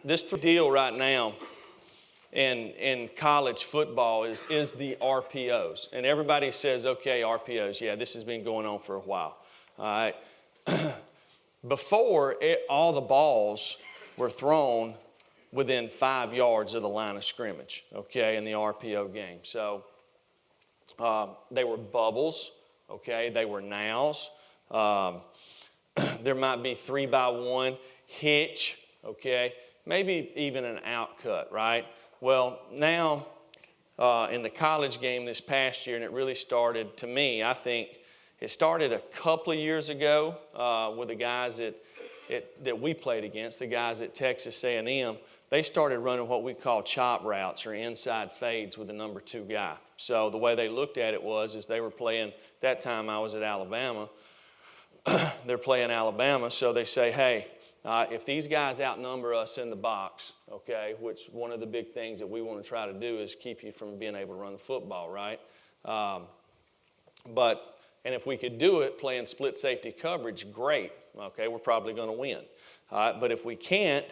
This deal right now in college football is the Rpos. And everybody says, okay, Rpos, yeah, this has been going on for a while. All right. Before, all the balls were thrown within 5 yards of the line of scrimmage, okay, in the Rpo game. So they were bubbles, okay, they were nows. There might be 3-by-1 hitch, okay, maybe even an outcut, right? Well, now in the college game this past year, and it really started, to me, I think, it started a couple of years ago with the guys that we played against, the guys at Texas A&M. They started running what we call chop routes or inside fades with the number 2 guy. So the way they looked at it is they were playing, that time I was at Alabama, they're playing Alabama, so they say, hey, if these guys outnumber us in the box, okay, which one of the big things that we want to try to do is keep you from being able to run the football, right? And if we could do it playing split safety coverage, great, okay, we're probably going to win. But if we can't,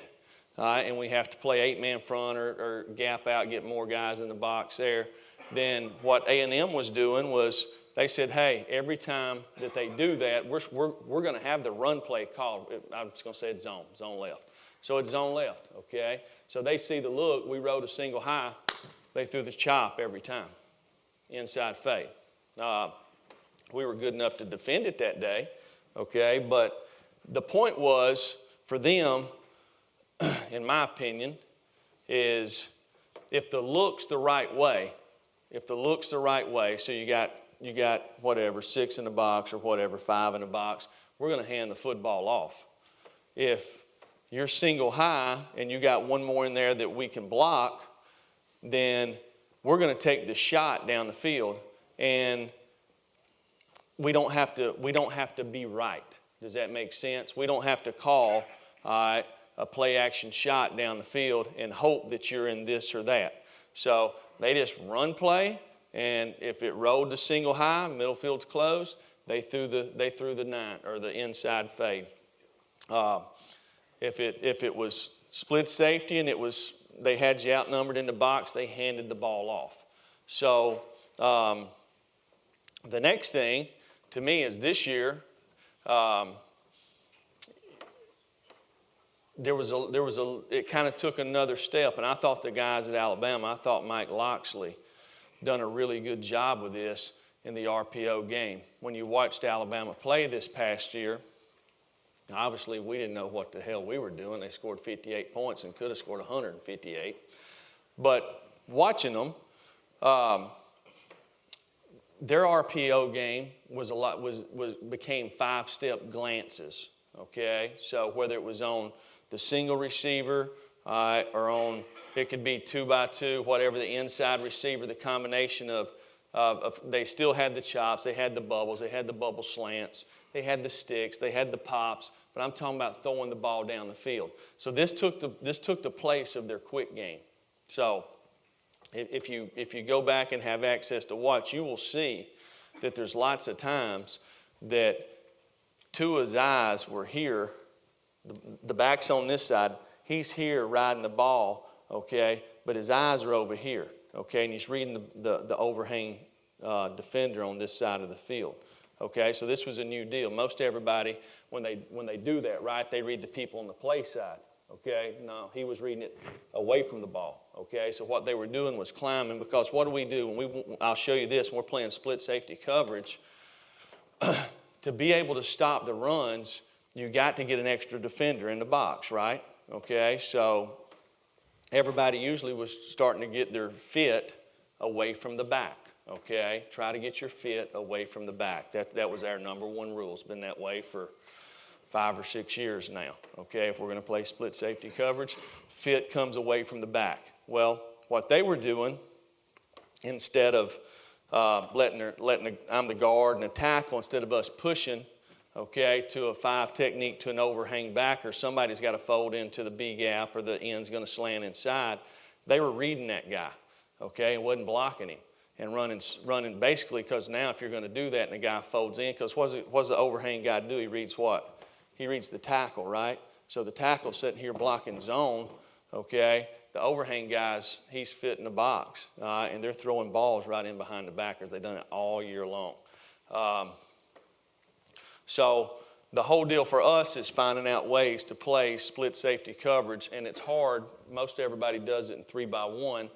and we have to play 8-man front or gap out, get more guys in the box there, then what A&M was doing was they said, hey, every time that they do that, we're going to have the run play called. I'm just going to say it's zone left. So it's zone left, okay? So they see the look. We rode a single high. They threw the chop every time, inside fade. We were good enough to defend it that day, okay? But the point was for them, in my opinion, is if the look's the right way, so you got whatever, 6 in the box or whatever, 5 in the box, we're going to hand the football off. If you're single high and you got one more in there that we can block, then we're going to take the shot down the field, and we don't have to be right. Does that make sense? We don't have to call a play action shot down the field and hope that you're in this or that. So they just run play. And if it rolled to single high, middle field's closed, they threw the 9 or the inside fade. If it was split safety and they had you outnumbered in the box, they handed the ball off. So the next thing to me is this year, it kind of took another step, and I thought the guys at Alabama, I thought Mike Loxley done a really good job with this in the Rpo game. When you watched Alabama play this past year, obviously we didn't know what the hell we were doing. They scored 58 points and could have scored 158. But watching them, their Rpo game became 5-step glances. Okay, so whether it was on the single receiver or on, it could be 2-by-2, whatever the inside receiver, the combination of they still had the chops, they had the bubbles, they had the bubble slants, they had the sticks, they had the pops, but I'm talking about throwing the ball down the field. So this took the place of their quick game. So if you go back and have access to watch, you will see that there's lots of times that Tua's eyes were here, the back's on this side, he's here riding the ball, okay, but his eyes are over here, okay, and he's reading the overhang defender on this side of the field, okay, so this was a new deal. Most everybody, when they do that, right, they read the people on the play side, okay, no, he was reading it away from the ball, okay, so what they were doing was climbing, because what do we do? I'll show you this, when we're playing split safety coverage, to be able to stop the runs, you got to get an extra defender in the box, right? Okay, so everybody usually was starting to get their fit away from the back, okay? Try to get your fit away from the back. That was our number one rule. It's been that way for 5 or 6 years now, okay? If we're going to play split safety coverage, fit comes away from the back. Well, what they were doing, instead of I'm the guard and a tackle, instead of us pushing, okay, to a 5 technique to an overhang backer, somebody's got to fold into the B gap or the end's going to slant inside. They were reading that guy, okay, and wasn't blocking him and running basically, because now if you're going to do that and the guy folds in, because what's the overhang guy do? He reads what? He reads the tackle, right? So the tackle's sitting here blocking zone, okay? The overhang guys, he's fitting the box, and they're throwing balls right in behind the backers. They've done it all year long. So the whole deal for us is finding out ways to play split safety coverage, and it's hard. Most everybody does it in 3-by-1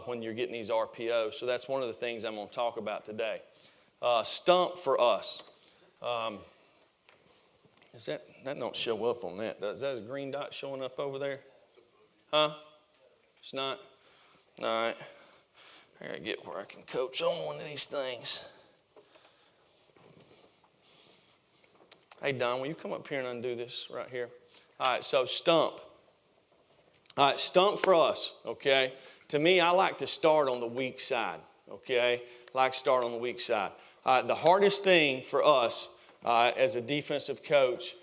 when you're getting these RPOs. So that's one of the things I'm going to talk about today. Stump for us. That don't show up on that. Is that a green dot showing up over there? Huh? It's not? All right. I got to get where I can coach on one of these things. Hey, Don, will you come up here and undo this right here? All right, so stump. All right, stump for us, okay? To me, I like to start on the weak side, okay? I like to start on the weak side. The hardest thing for us as a defensive coach,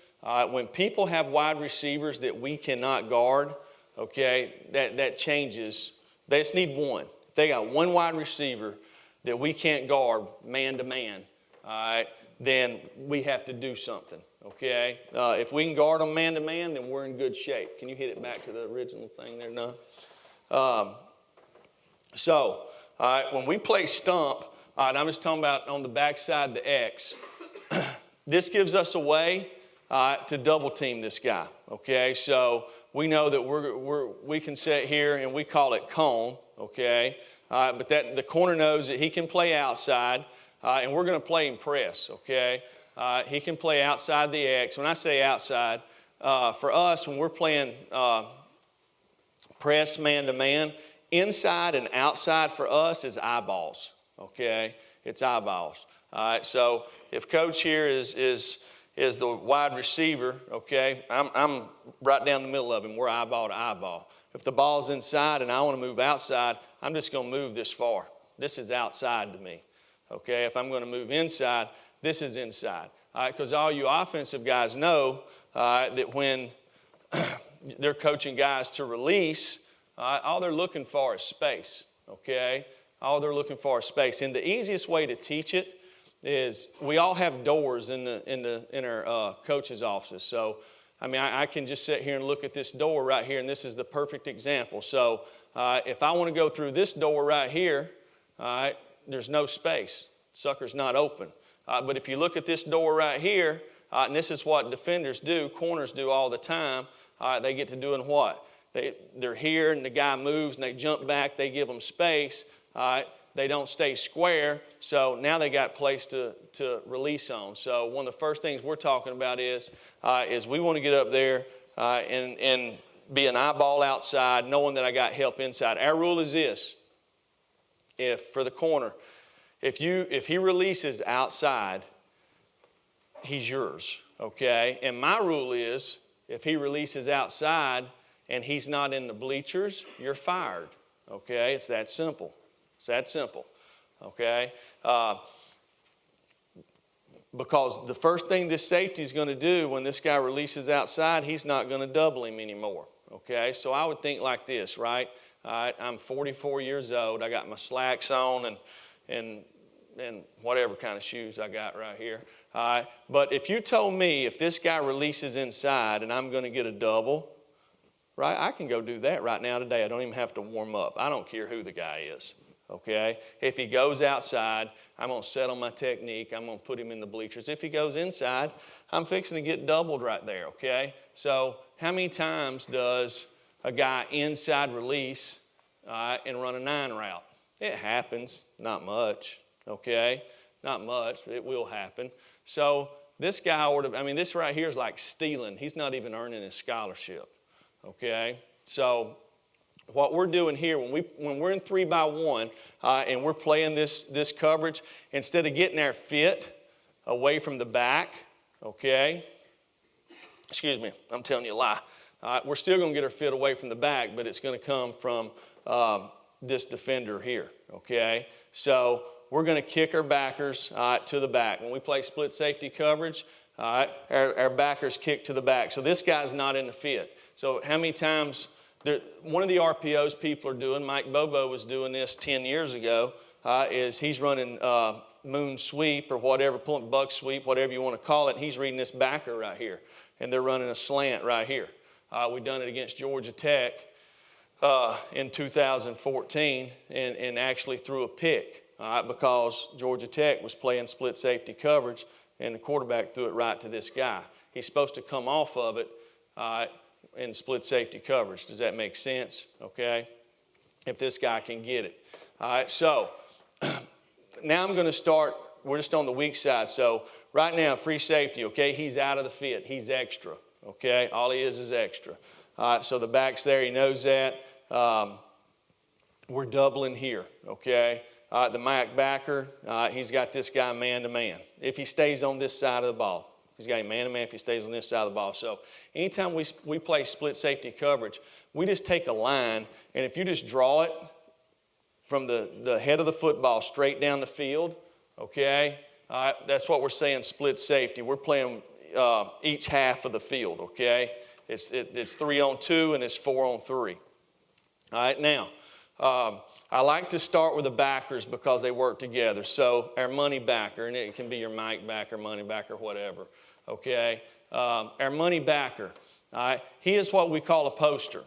when people have wide receivers that we cannot guard, okay, that changes. They just need one. If they got one wide receiver that we can't guard man to man, all right, then we have to do something, okay? If we can guard them man to man, then we're in good shape. Can you hit it back to the original thing there, no? So, all right, when we play stump, all right, I'm just talking about on the backside, the X. This gives us a way to double team this guy, okay? So we know that we can sit here and we call it cone, okay? But the corner knows that he can play outside, and we're going to play him press, okay? He can play outside the X. When I say outside, for us, when we're playing press man-to-man, inside and outside for us is eyeballs, okay? It's eyeballs. All right, so if Coach here is the wide receiver, okay, I'm right down the middle of him. We're eyeball to eyeball. If the ball's inside and I want to move outside, I'm just going to move this far. This is outside to me, okay? If I'm going to move inside, this is inside. All right, because all you offensive guys know that when they're coaching guys to release, all they're looking for is space, okay? All they're looking for is space. And the easiest way to teach it is we all have doors in our coaches' offices. So, I mean, I can just sit here and look at this door right here, and this is the perfect example. So, if I want to go through this door right here, there's no space. Sucker's not open. But if you look at this door right here, and this is what defenders do, corners do all the time, they get to doing what? They're here, and the guy moves, and they jump back. They give them space. They don't stay square, so now they got place to release on. So one of the first things we're talking about is we want to get up there and be an eyeball outside, knowing that I got help inside. Our rule is this: for the corner, if he releases outside, he's yours, okay? And my rule is if he releases outside and he's not in the bleachers, you're fired, okay? It's that simple. It's that simple, okay? Because the first thing this safety is going to do when this guy releases outside, he's not going to double him anymore, okay? So I would think like this, right? I'm 44 years old. I got my slacks on and whatever kind of shoes I got right here. But if you told me if this guy releases inside and I'm going to get a double, right, I can go do that right now today. I don't even have to warm up. I don't care who the guy is. Okay? If he goes outside, I'm going to set on my technique. I'm going to put him in the bleachers. If he goes inside, I'm fixing to get doubled right there, okay? So how many times does a guy inside release and run a 9 route? It happens. Not much, okay? Not much, but it will happen. So this guy this right here is like stealing. He's not even earning his scholarship, okay? So what we're doing here, when we're in 3-by-1 and we're playing this coverage, instead of getting our fit away from the back, okay? Excuse me, I'm telling you a lie. We're still going to get our fit away from the back, but it's going to come from this defender here, okay? So we're going to kick our backers to the back. When we play split safety coverage, our backers kick to the back. So this guy's not in the fit. So how many times... One of the RPOs people are doing, Mike Bobo was doing this 10 years ago, is he's running moon sweep or whatever, buck sweep, whatever you want to call it. He's reading this backer right here. and they're running a slant right here. We done it against Georgia Tech in 2014 and actually threw a pick, because Georgia Tech was playing split safety coverage, and the quarterback threw it right to this guy. He's supposed to come off of it in split safety coverage. Does that make sense? Okay, if this guy can get it. All right, so now I'm going to start. We're just on the weak side. So right now, free safety, okay, he's out of the fit. He's extra, okay? All he is extra. All right, so the back's there. He knows that. We're doubling here, okay? The Mac backer, he's got this guy man-to-man. If he stays on this side of the ball. He's got him man-to-man if he stays on this side of the ball. So anytime we play split safety coverage, we just take a line, and if you just draw it from the head of the football straight down the field, okay, that's what we're saying, split safety. We're playing each half of the field, okay? It's 3-on-2 and it's 4-on-3. All right, now, I like to start with the backers because they work together. So our money backer, and it can be your Mike backer, money backer, whatever, okay? Our money backer, all right, he is what we call a poster.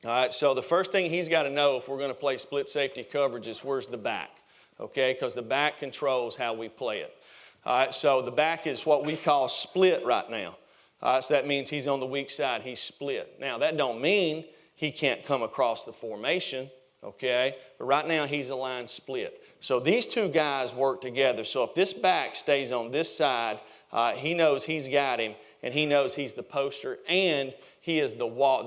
All right, so the first thing he's got to know if we're going to play split safety coverage is where's the back, okay? Because the back controls how we play it. All right, so the back is what we call split right now. All right, so that means he's on the weak side, he's split. Now, that don't mean he can't come across the formation, okay? But right now, he's aligned split. So these two guys work together. So if this back stays on this side, he knows he's got him, and he knows he's the poster, and he is the wall,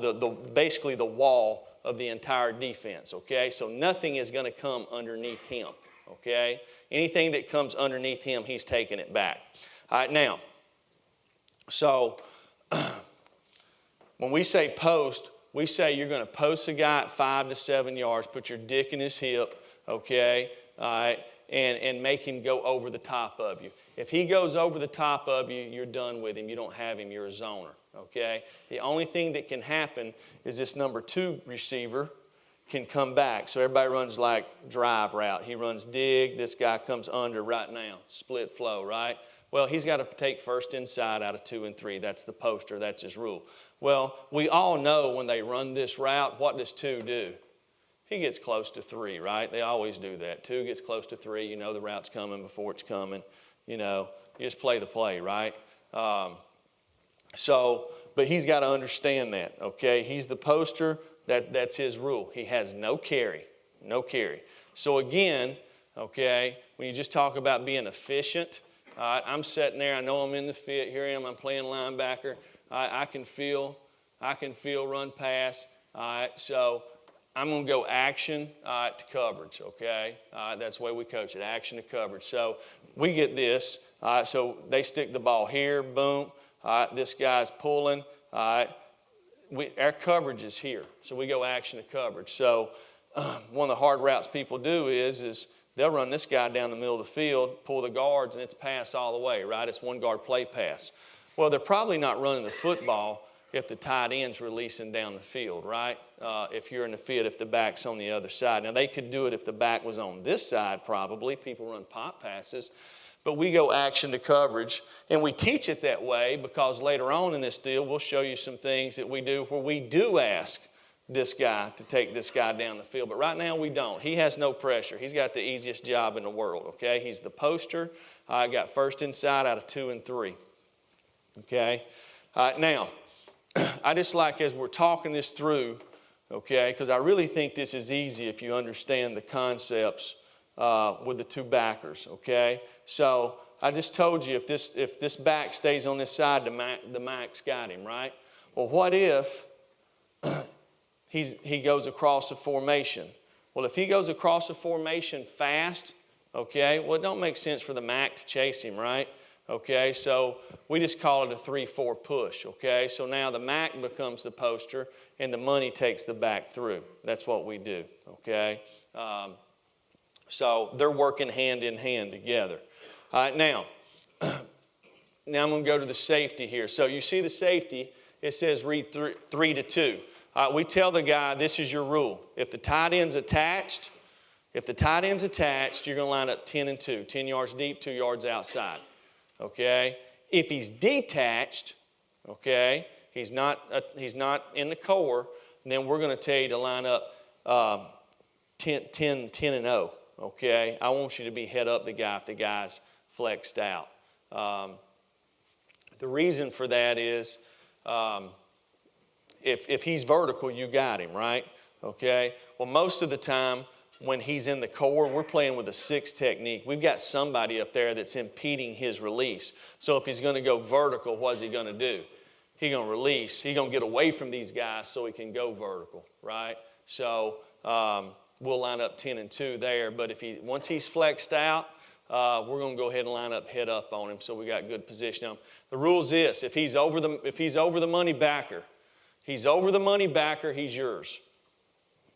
basically the wall of the entire defense, okay? So nothing is going to come underneath him, okay? Anything that comes underneath him, he's taking it back. All right, now, so when we say post, we say you're going to post a guy at 5 to 7 yards, put your dick in his hip, okay, all right, and make him go over the top of you. If he goes over the top of you, you're done with him. You don't have him. You're a zoner, okay? The only thing that can happen is this number 2 receiver can come back. So everybody runs like drive route. He runs dig. This guy comes under right now, split flow, right? Well, he's got to take first inside out of 2 and 3. That's the poster. That's his rule. Well, we all know when they run this route, what does 2 do? He gets close to 3, right? They always do that. 2 gets close to 3. You know the route's coming before it's coming. You know, you just play the play, right? But he's got to understand that, okay? He's the poster. That's his rule. He has no carry, no carry. So again, okay, when you just talk about being efficient, I'm sitting there. I know I'm in the fit. Here I am. I'm playing linebacker. I can feel run pass. So I'm going to go action to coverage, okay? That's the way we coach it, action to coverage. So we get this. So they stick the ball here, boom. This guy's pulling. Our coverage is here. So we go action to coverage. So one of the hard routes people do is they'll run this guy down the middle of the field, pull the guards, and it's pass all the way, right? It's one guard play pass. Well, they're probably not running the football if the tight end's releasing down the field, right? If you're in the field, if the back's on the other side. Now, they could do it if the back was on this side, probably. People run pop passes. But we go action to coverage, and we teach it that way because later on in this deal, we'll show you some things that we do where we do ask this guy to take this guy down the field. But right now, we don't. He has no pressure. He's got the easiest job in the world, okay? He's the poster. I got first inside out of 2 and 3, okay? Now, I just like as we're talking this through, okay, because I really think this is easy if you understand the concepts with the 2 backers, okay? So I just told you if this back stays on this side, the Mac's got him, right? Well, what if he goes across a formation? Well, if he goes across a formation fast, okay, well, it don't make sense for the Mac to chase him, right? Okay, so we just call it a 3-4 push, okay? So now the Mac becomes the poster and the money takes the back through. That's what we do, okay? So they're working hand in hand together. All right, now I'm going to go to the safety here. So you see the safety, it says read 3 to 2. We tell the guy this is your rule. If the tight end's attached, you're going to line up 10 and 2, 10 yards deep, 2 yards outside. Okay? If he's detached, okay? He's not in the core. And then we're going to tell you to line up 10 and 0, okay? I want you to be head up the guy if the guy's flexed out. The reason for that is if he's vertical, you got him, right? Okay? Well, most of the time when he's in the core, we're playing with a 6 technique. We've got somebody up there that's impeding his release. So if he's going to go vertical, what's he going to do? He's going to release. He's going to get away from these guys so he can go vertical, right? So we'll line up 10 and 2 there. But once he's flexed out, we're going to go ahead and line up head up on him so we got good position on him. The rule is this: if he's over the money backer, he's yours.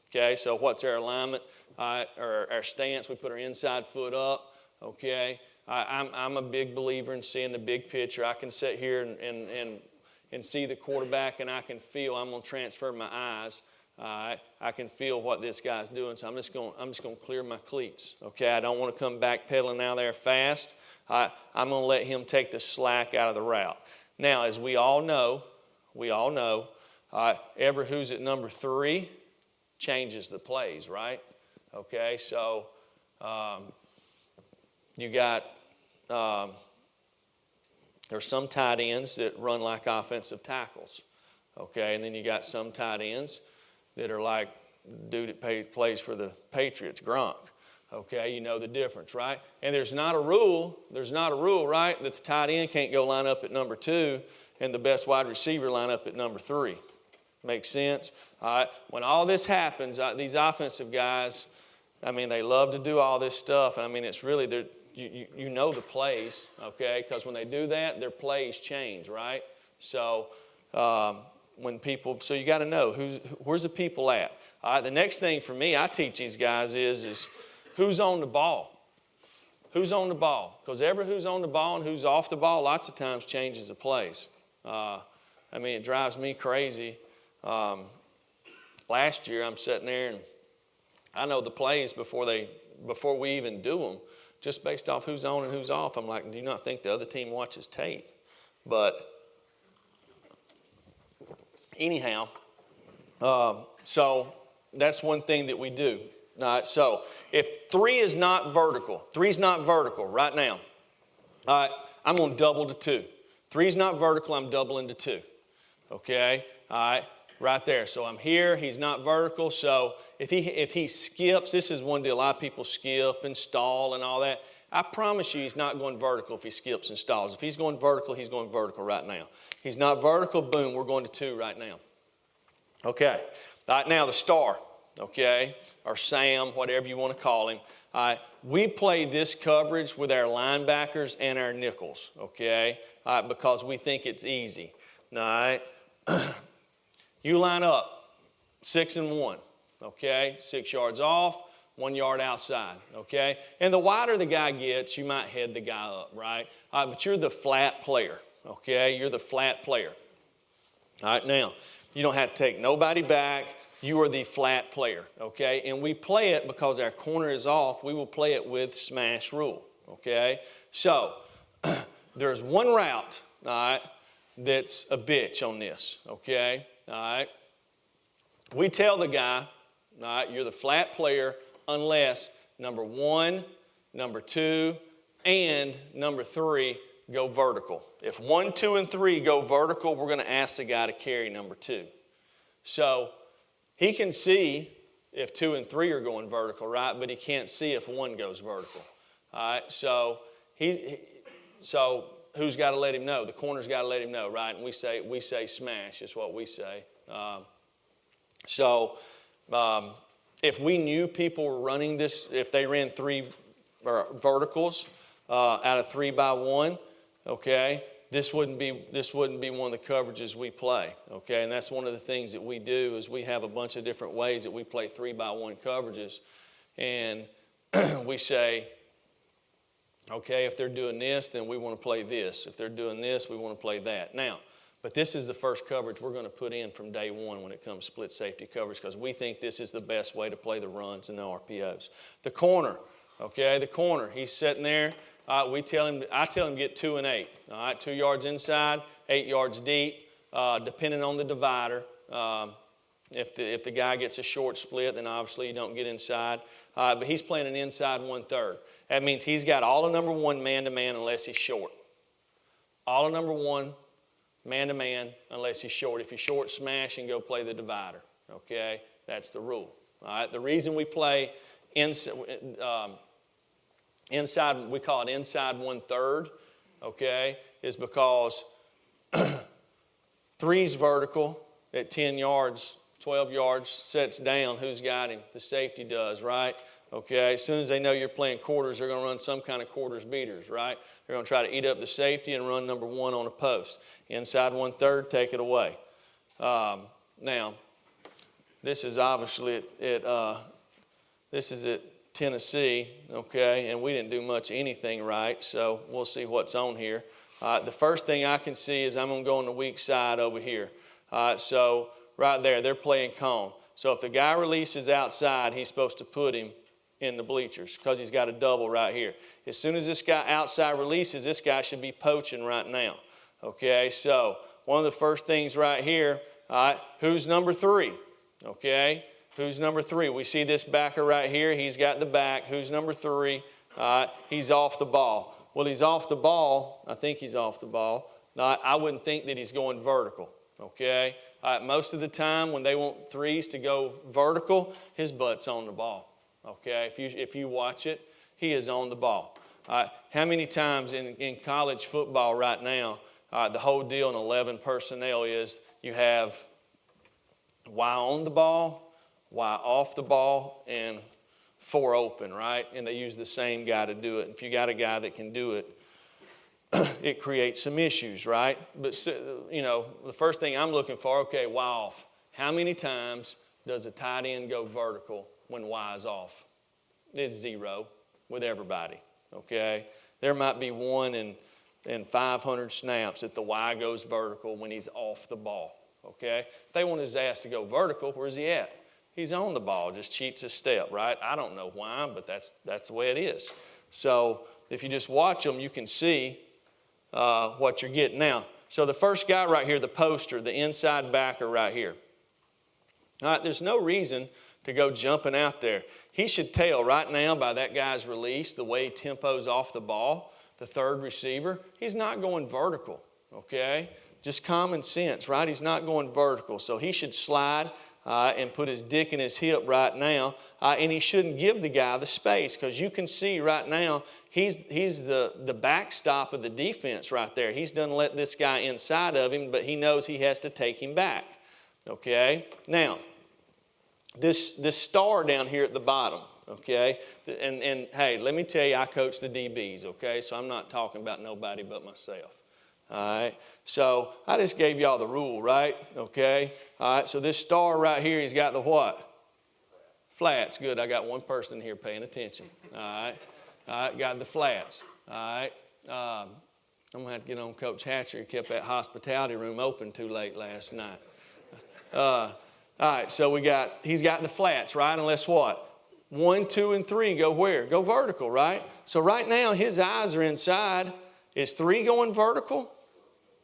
Okay, so what's our alignment? Or our stance? We put our inside foot up. Okay, I'm a big believer in seeing the big picture. I can sit here and see the quarterback, and I can feel. I'm going to transfer my eyes. I can feel what this guy's doing, so I'm just going to clear my cleats. Okay, I don't want to come back pedaling out there fast. I'm going to let him take the slack out of the route. Now, as we all know, ever who's at number 3 changes the plays, right? Okay, so you got there's some tight ends that run like offensive tackles. Okay, and then you got some tight ends that are like dude that plays for the Patriots, Gronk. Okay, you know the difference, right? And there's not a rule, right, that the tight end can't go line up at number 2 and the best wide receiver line up at number 3. Makes sense? All right. When all this happens, these offensive guys, I mean, they love to do all this stuff. And I mean, it's really, you know the plays, okay? Because when they do that, their plays change, right? So so you got to know where's the people at. All right. The next thing for me, I teach these guys is who's on the ball. Who's on the ball? Because who's on the ball and who's off the ball lots of times changes the plays. I mean, it drives me crazy. Last year, I'm sitting there and I know the plays before we even do them, just based off who's on and who's off. I'm like, do you not think the other team watches tape? But anyhow, so that's one thing that we do. All right, so if 3 is not vertical, right now, all right, I'm going to double to 2. 3 is not vertical, I'm doubling to 2. Okay, all right, right there. So I'm here, he's not vertical. So if he skips, this is one deal. A lot of people skip and stall and all that. I promise you he's not going vertical if he skips and stalls. If he's going vertical right now. He's not vertical, boom, we're going to 2 right now. Okay, all right, now the star, okay, or Sam, whatever you want to call him. All right, we play this coverage with our linebackers and our nickels, okay, all right, because we think it's easy. All right, you line up 6 and 1, okay, 6 yards off, 1 yard outside, okay? And the wider the guy gets, you might head the guy up, right? All right, but you're the flat player, okay? You're the flat player. All right, now, you don't have to take nobody back. You are the flat player, okay? And we play it because our corner is off. We will play it with smash rule, okay? So there's one route, all right, that's a bitch on this, okay? All right? We tell the guy, all right, you're the flat player unless number 1, number 2, and number 3 go vertical. If 1, 2, and 3 go vertical, we're going to ask the guy to carry number 2. So he can see if 2 and 3 are going vertical, right? But he can't see if 1 goes vertical. All right, so who's got to let him know? The corner's got to let him know, right? And we say smash is what we say. If we knew people were running this, if they ran 3 verticals out of 3 by 1, okay, this wouldn't be one of the coverages we play, okay? And that's one of the things that we do is we have a bunch of different ways that we play 3 by 1 coverages, and we say, okay, if they're doing this, then we want to play this. If they're doing this, we want to play that. Now, but this is the first coverage we're going to put in from day one when it comes to split safety coverage because we think this is the best way to play the runs and the RPOs. The corner, okay, the corner, he's sitting there, I tell him to get 2 and 8. All right, 2 yards inside, 8 yards deep, depending on the divider. If the guy gets a short split, then obviously you don't get inside. But he's playing an inside 1/3. That means he's got all of number 1 man-to-man unless he's short. All of number 1 man-to-man unless he's short. If he's short, smash and go play the divider. Okay, that's the rule. All right, the reason we play inside, we call it inside 1/3, okay, is because 3's vertical at 10 yards, 12 yards, sets down. Who's got him? The safety does, right? Okay, as soon as they know you're playing quarters, they're going to run some kind of quarters beaters, right? They're going to try to eat up the safety and run number 1 on a post. Inside 1/3, take it away. Now, this is obviously this is at Tennessee, okay, and we didn't do much anything right, so we'll see what's on here. The first thing I can see is I'm going to go on the weak side over here. So right there, they're playing cone. So if the guy releases outside, he's supposed to put him in the bleachers because he's got a double right here. As soon as this guy outside releases, this guy should be poaching right now. Okay, so one of the first things right here, who's number 3? Okay, who's number 3? We see this backer right here. He's got the back. Who's number 3? He's off the ball. Well, he's off the ball. I think he's off the ball. I wouldn't think that he's going vertical. Okay, most of the time when they want 3s to go vertical, his butt's on the ball. Okay, if you watch it, he is on the ball. How many times in college football right now, the whole deal in 11 personnel is you have Y on the ball, Y off the ball, and 4 open, right? And they use the same guy to do it. If you got a guy that can do it, it creates some issues, right? But, you know, the first thing I'm looking for, okay, Y off. How many times does a tight end go vertical when Y is off? It's 0 with everybody, okay? There might be 1 in 500 snaps that the Y goes vertical when he's off the ball, okay? If they want his ass to go vertical, where's he at? He's on the ball, just cheats a step, right? I don't know why, but that's the way it is. So if you just watch them, you can see what you're getting. Now, so the first guy right here, the poster, the inside backer right here. All right, there's no reason to go jumping out there. He should tell right now by that guy's release, the way he tempos off the ball, the 3rd receiver, he's not going vertical, okay? Just common sense, right? He's not going vertical. So he should slide and put his dick in his hip right now. And he shouldn't give the guy the space because you can see right now he's the backstop of the defense right there. He's done let this guy inside of him, but he knows he has to take him back. Okay? Now, this star down here at the bottom, okay? And hey, let me tell you, I coach the DBs, okay? So I'm not talking about nobody but myself. All right, so I just gave y'all the rule, right? Okay, all right, so this star right here, he's got the what? Flats. Good, I got one person here paying attention. All right, got the flats. All right, I'm going to have to get on Coach Hatcher. He kept that hospitality room open too late last night. All right, so he's got the flats, right? Unless what? 1, 2, and 3 go where? Go vertical, right? So right now, his eyes are inside. Is 3 going vertical?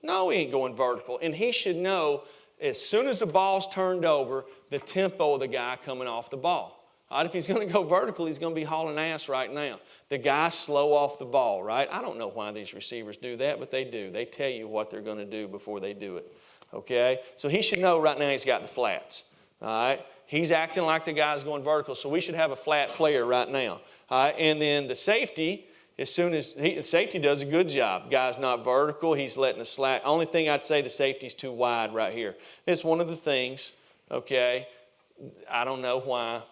No, he ain't going vertical. And he should know as soon as the ball's turned over, the tempo of the guy coming off the ball. All right, if he's going to go vertical, he's going to be hauling ass right now. The guy's slow off the ball, right? I don't know why these receivers do that, but they do. They tell you what they're going to do before they do it. Okay? So he should know right now he's got the flats. All right? He's acting like the guy's going vertical, so we should have a flat player right now. All right? And then the safety, as soon as safety does a good job. Guy's not vertical. He's letting the slack. Only thing I'd say the safety's too wide right here. It's one of the things, okay, I don't know why,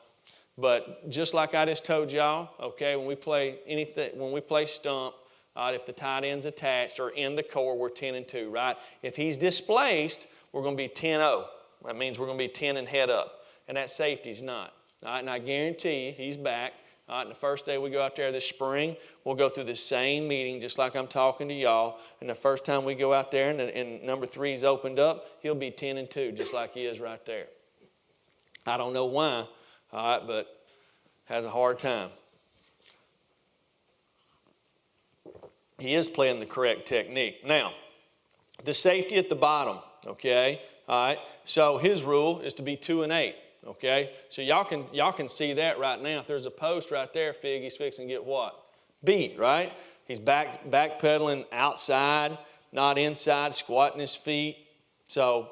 but just like I just told y'all, okay, when we play anything, when we play stump, if the tight end's attached or in the core, we're 10 and 2, right? If he's displaced, we're going to be 10-0. That means we're going to be 10 and head up, and that safety's not. All right, and I guarantee you, he's back. All right, and the first day we go out there this spring, we'll go through the same meeting just like I'm talking to y'all. And the first time we go out there and number 3's opened up, he'll be 10 and 2 just like he is right there. I don't know why, all right, but has a hard time. he is playing the correct technique. Now, the safety at the bottom, okay? All right, so his rule is to be 2 and 8, okay? So y'all can see that right now. If there's a post right there, Figgy's fixing to get what? Beat, right? He's backpedaling outside, not inside, squatting his feet. So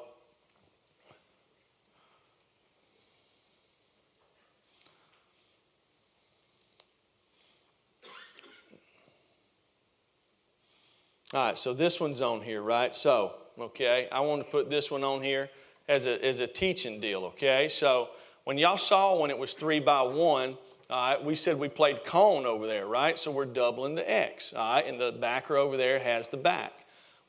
all right, so this one's on here, right? So, okay, I want to put this one on here as a teaching deal, okay? So when y'all saw when it was 3 by 1, all right, we said we played cone over there, right? So we're doubling the X, all right? And the backer over there has the back.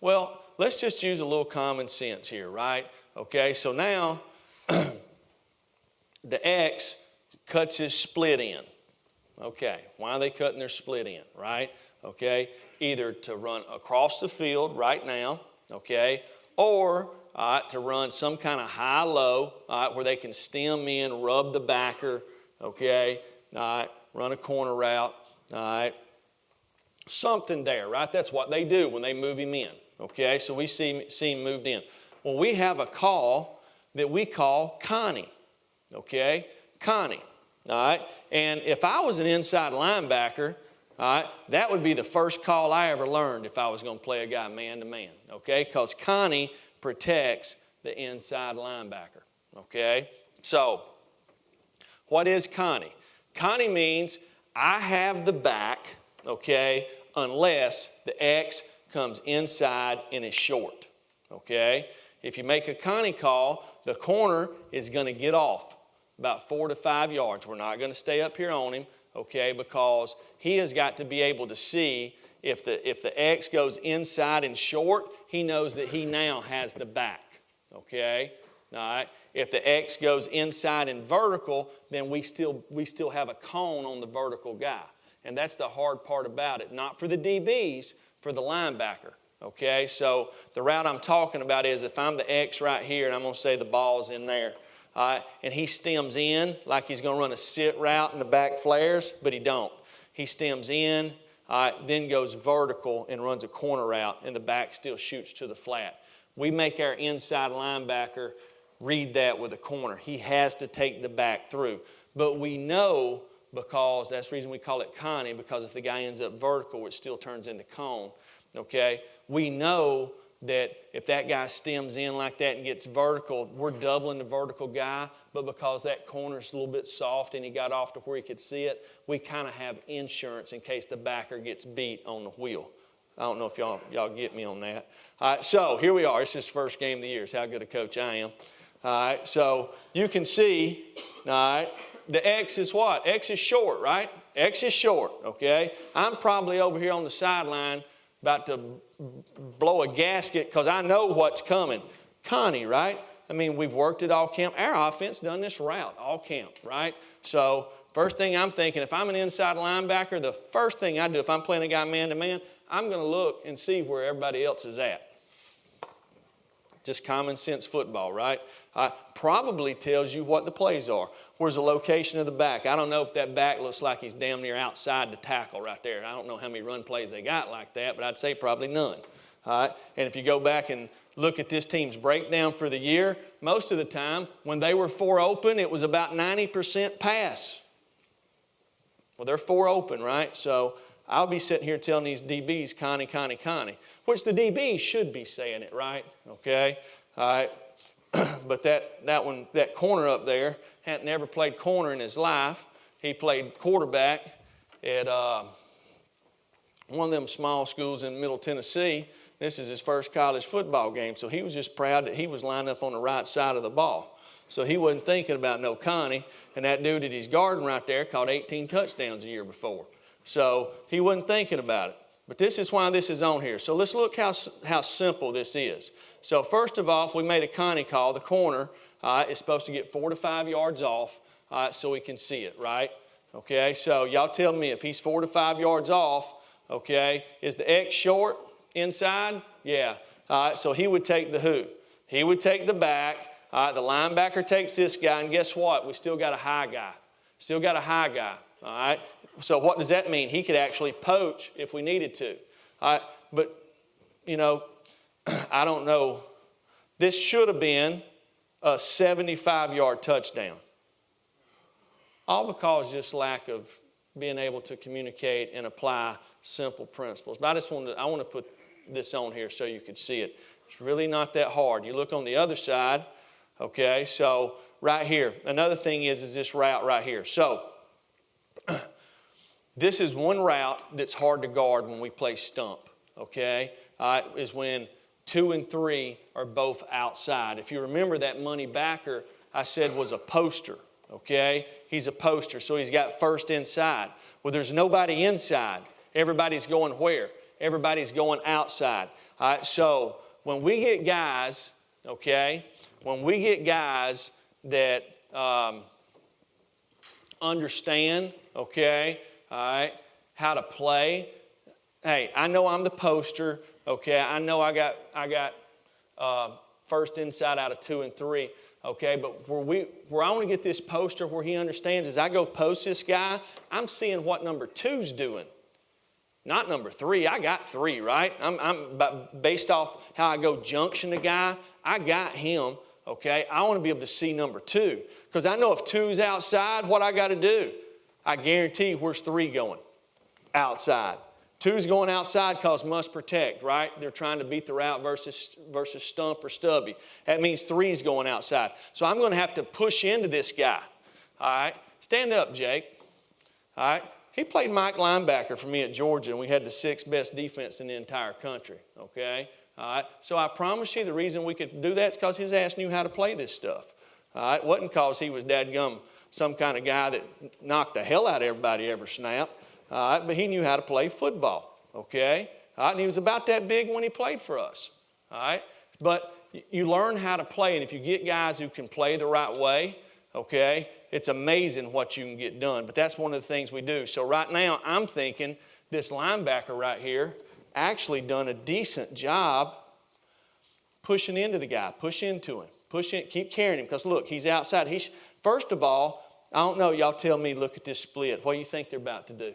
Well, let's just use a little common sense here, right? Okay, so now the X cuts his split end. Okay, why are they cutting their split end, right? Okay, either to run across the field right now, okay, or to run some kind of high-low where they can stem in, rub the backer, okay, run a corner route, something there, right? That's what they do when they move him in, okay? So we see him moved in. Well, we have a call that we call Connie, okay? Connie, all right? And if I was an inside linebacker, all right, that would be the first call I ever learned if I was going to play a guy man-to-man, okay? Because Connie protects the inside linebacker, okay? So what is Connie? Connie means I have the back, okay, unless the X comes inside and is short, okay? If you make a Connie call, the corner is going to get off about 4 to 5 yards. We're not going to stay up here on him, okay, because he has got to be able to see if the X goes inside and short, he knows that he now has the back, okay? All right. If the X goes inside and vertical, then we still have a cone on the vertical guy. And that's the hard part about it. Not for the DBs, for the linebacker. Okay, so the route I'm talking about is if I'm the X right here, and I'm going to say the ball's in there, and he stems in like he's going to run a sit route and the back flares, but he don't. He stems in, then goes vertical and runs a corner route, and the back still shoots to the flat. We make our inside linebacker read that with a corner. He has to take the back through. But we know, because that's the reason we call it Connie, because if the guy ends up vertical, it still turns into cone. Okay? We know that if that guy stems in like that and gets vertical, we're doubling the vertical guy, but because that corner's a little bit soft and he got off to where he could see it, we kind of have insurance in case the backer gets beat on the wheel. I don't know if y'all get me on that. All right, so here we are. It's his first game of the year. It's how good a coach I am. All right, so you can see, all right, the X is what? X is short, right? X is short, okay? I'm probably over here on the sideline about to blow a gasket because I know what's coming. Connie, right? I mean, we've worked it all camp. Our offense done this route all camp, right? So first thing I'm thinking, if I'm an inside linebacker, the first thing I do if I'm playing a guy man-to-man, I'm going to look and see where everybody else is at. Just common sense football, right? Probably tells you what the plays are. Where's the location of the back? I don't know if that back looks like he's damn near outside the tackle right there. I don't know how many run plays they got like that, but I'd say probably none. All right? And if you go back and look at this team's breakdown for the year, most of the time when they were 4 open, it was about 90% pass. Well, they're 4 open, right? So I'll be sitting here telling these DBs, Connie, Connie, Connie, which the DBs should be saying it, right? Okay? All right. But that corner up there hadn't never played corner in his life. He played quarterback at one of them small schools in Middle Tennessee. This is his first college football game, so he was just proud that he was lined up on the right side of the ball. So he wasn't thinking about no Connie, and that dude that he's guarding right there caught 18 touchdowns a year before. So he wasn't thinking about it. But this is why this is on here. So let's look how simple this is. So first of all, if we made a Connie call, the corner is supposed to get 4 to 5 yards off so we can see it, right? Okay, so y'all tell me if he's 4 to 5 yards off, okay, is the X short inside? Yeah. So he would take the who? He would take the back. The linebacker takes this guy, and guess what? We still got a high guy. Still got a high guy, all right? So what does that mean? He could actually poach if we needed to. But, you know, I don't know. This should have been a 75-yard touchdown. All because just lack of being able to communicate and apply simple principles. But I want to put this on here so you can see it. It's really not that hard. You look on the other side, okay, so right here. Another thing is this route right here. So this is one route that's hard to guard when we play stump, okay, is when 2 and 3 are both outside. If you remember, that money backer I said was a poster, okay? He's a poster, so he's got first inside. Well, there's nobody inside. Everybody's going where? Everybody's going outside. All right, so when we get guys, okay, when we get guys that understand, okay, all right, how to play. Hey, I know I'm the poster, okay. I know I got first inside out of 2 and 3, okay. But where I want to get this poster where he understands is I go post this guy, I'm seeing what number 2's doing, not number 3. I got 3, right? I'm based off how I go junction a guy. I got him, okay. I want to be able to see number 2 because I know if 2's outside, what I got to do. I guarantee where's 3 going? Outside. 2's going outside because must protect, right? They're trying to beat the route versus stump or stubby. That means 3's going outside. So I'm going to have to push into this guy. All right? Stand up, Jake. All right? He played Mike linebacker for me at Georgia, and we had the 6th best defense in the entire country, okay? All right? So I promise you the reason we could do that is because his ass knew how to play this stuff. All right? It wasn't because he was dadgum some kind of guy that knocked the hell out of everybody every snap. All right, but he knew how to play football, okay? All right, and he was about that big when he played for us, all right? But you learn how to play, and if you get guys who can play the right way, okay, it's amazing what you can get done. But that's one of the things we do. So right now, I'm thinking this linebacker right here actually done a decent job pushing into the guy, push into him, push in, keep carrying him, because look, he's outside. First of all, I don't know, y'all tell me, look at this split. What do you think they're about to do?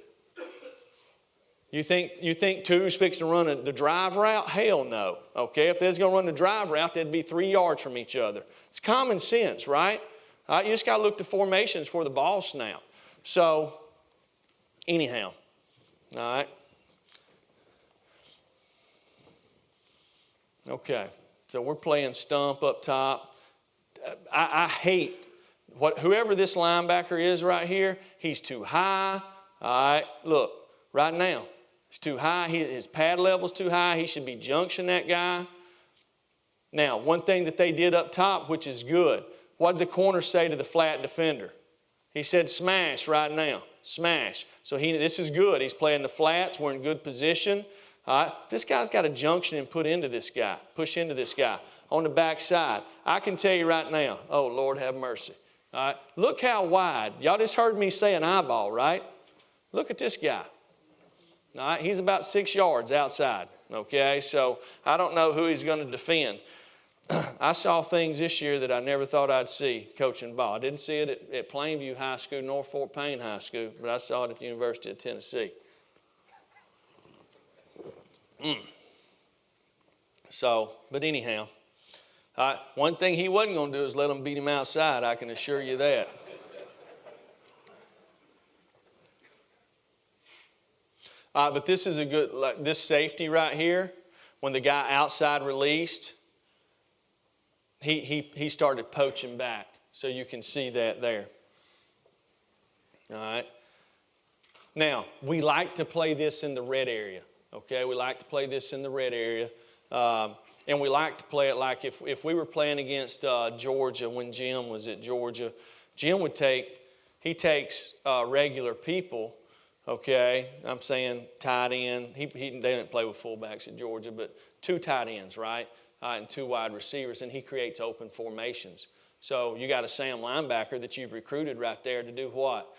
You think 2's fixing to run the drive route? Hell no. Okay, if they was going to run the drive route, they'd be 3 yards from each other. It's common sense, right? All right, you just got to look to formations for the ball snap. So, anyhow, all right. Okay, so we're playing stump up top. I hate whoever this linebacker is right here. He's too high. All right, look, right now, he's too high. His pad level's too high. He should be junction that guy. Now, one thing that they did up top, which is good, what did the corner say to the flat defender? He said, smash right now, smash. So this is good. He's playing the flats. We're in good position. All right, this guy's got a junction and put into this guy, push into this guy on the back side. I can tell you right now, oh, Lord have mercy. All right, look how wide. Y'all just heard me say an eyeball, right? Look at this guy. All right, he's about 6 yards outside, okay? So I don't know who he's going to defend. I saw things this year that I never thought I'd see coaching ball. I didn't see it at Plainview High School, North Fort Payne High School, but I saw it at the University of Tennessee. So, but anyhow, one thing he wasn't going to do is let them beat him outside, I can assure you that. But this is a good, this safety right here, when the guy outside released, he started poaching back. So you can see that there. All right. Now, we like to play this in the red area. Okay, we like to play this in the red area. And we like to play it like if we were playing against Georgia when Jim was at Georgia, Jim would he takes regular people, okay, I'm saying tight end. They didn't play with fullbacks at Georgia, but 2 tight ends, right, and 2 wide receivers, and he creates open formations. So you got a Sam linebacker that you've recruited right there to do what?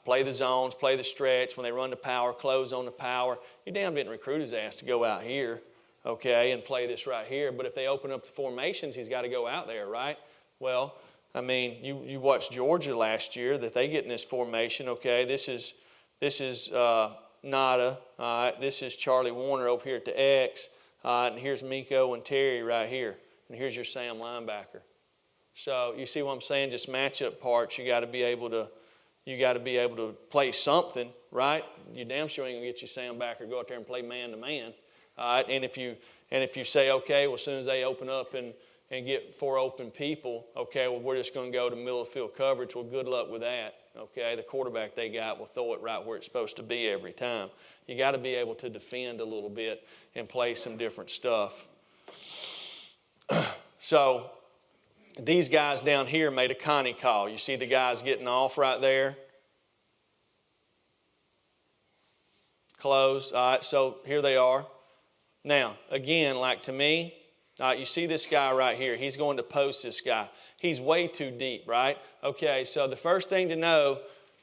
Play the zones, play the stretch. When they run the power, close on the power. You damn didn't recruit his ass to go out here, okay, and play this right here. But if they open up the formations, he's got to go out there, right? Well, I mean, you watched Georgia last year that they get in this formation, okay. This is nada. All right, this is Charlie Warner over here at the X. And here's Miko and Terry right here. And here's your Sam linebacker. So you see what I'm saying? Just matchup parts. You got to be able to play something, right? You damn sure ain't gonna get your Sam backer go out there and play man to man. All right, and if you say, okay, well, as soon as they open up and get 4 open people, okay, well, we're just going to go to middle of field coverage. Well, good luck with that. Okay, the quarterback they got will throw it right where it's supposed to be every time. You got to be able to defend a little bit and play some different stuff. So these guys down here made a Connie call. You see the guys getting off right there? Closed. All right, so here they are. Now, again, like to me, you see this guy right here. He's going to post this guy. He's way too deep, right? Okay, so the first thing to know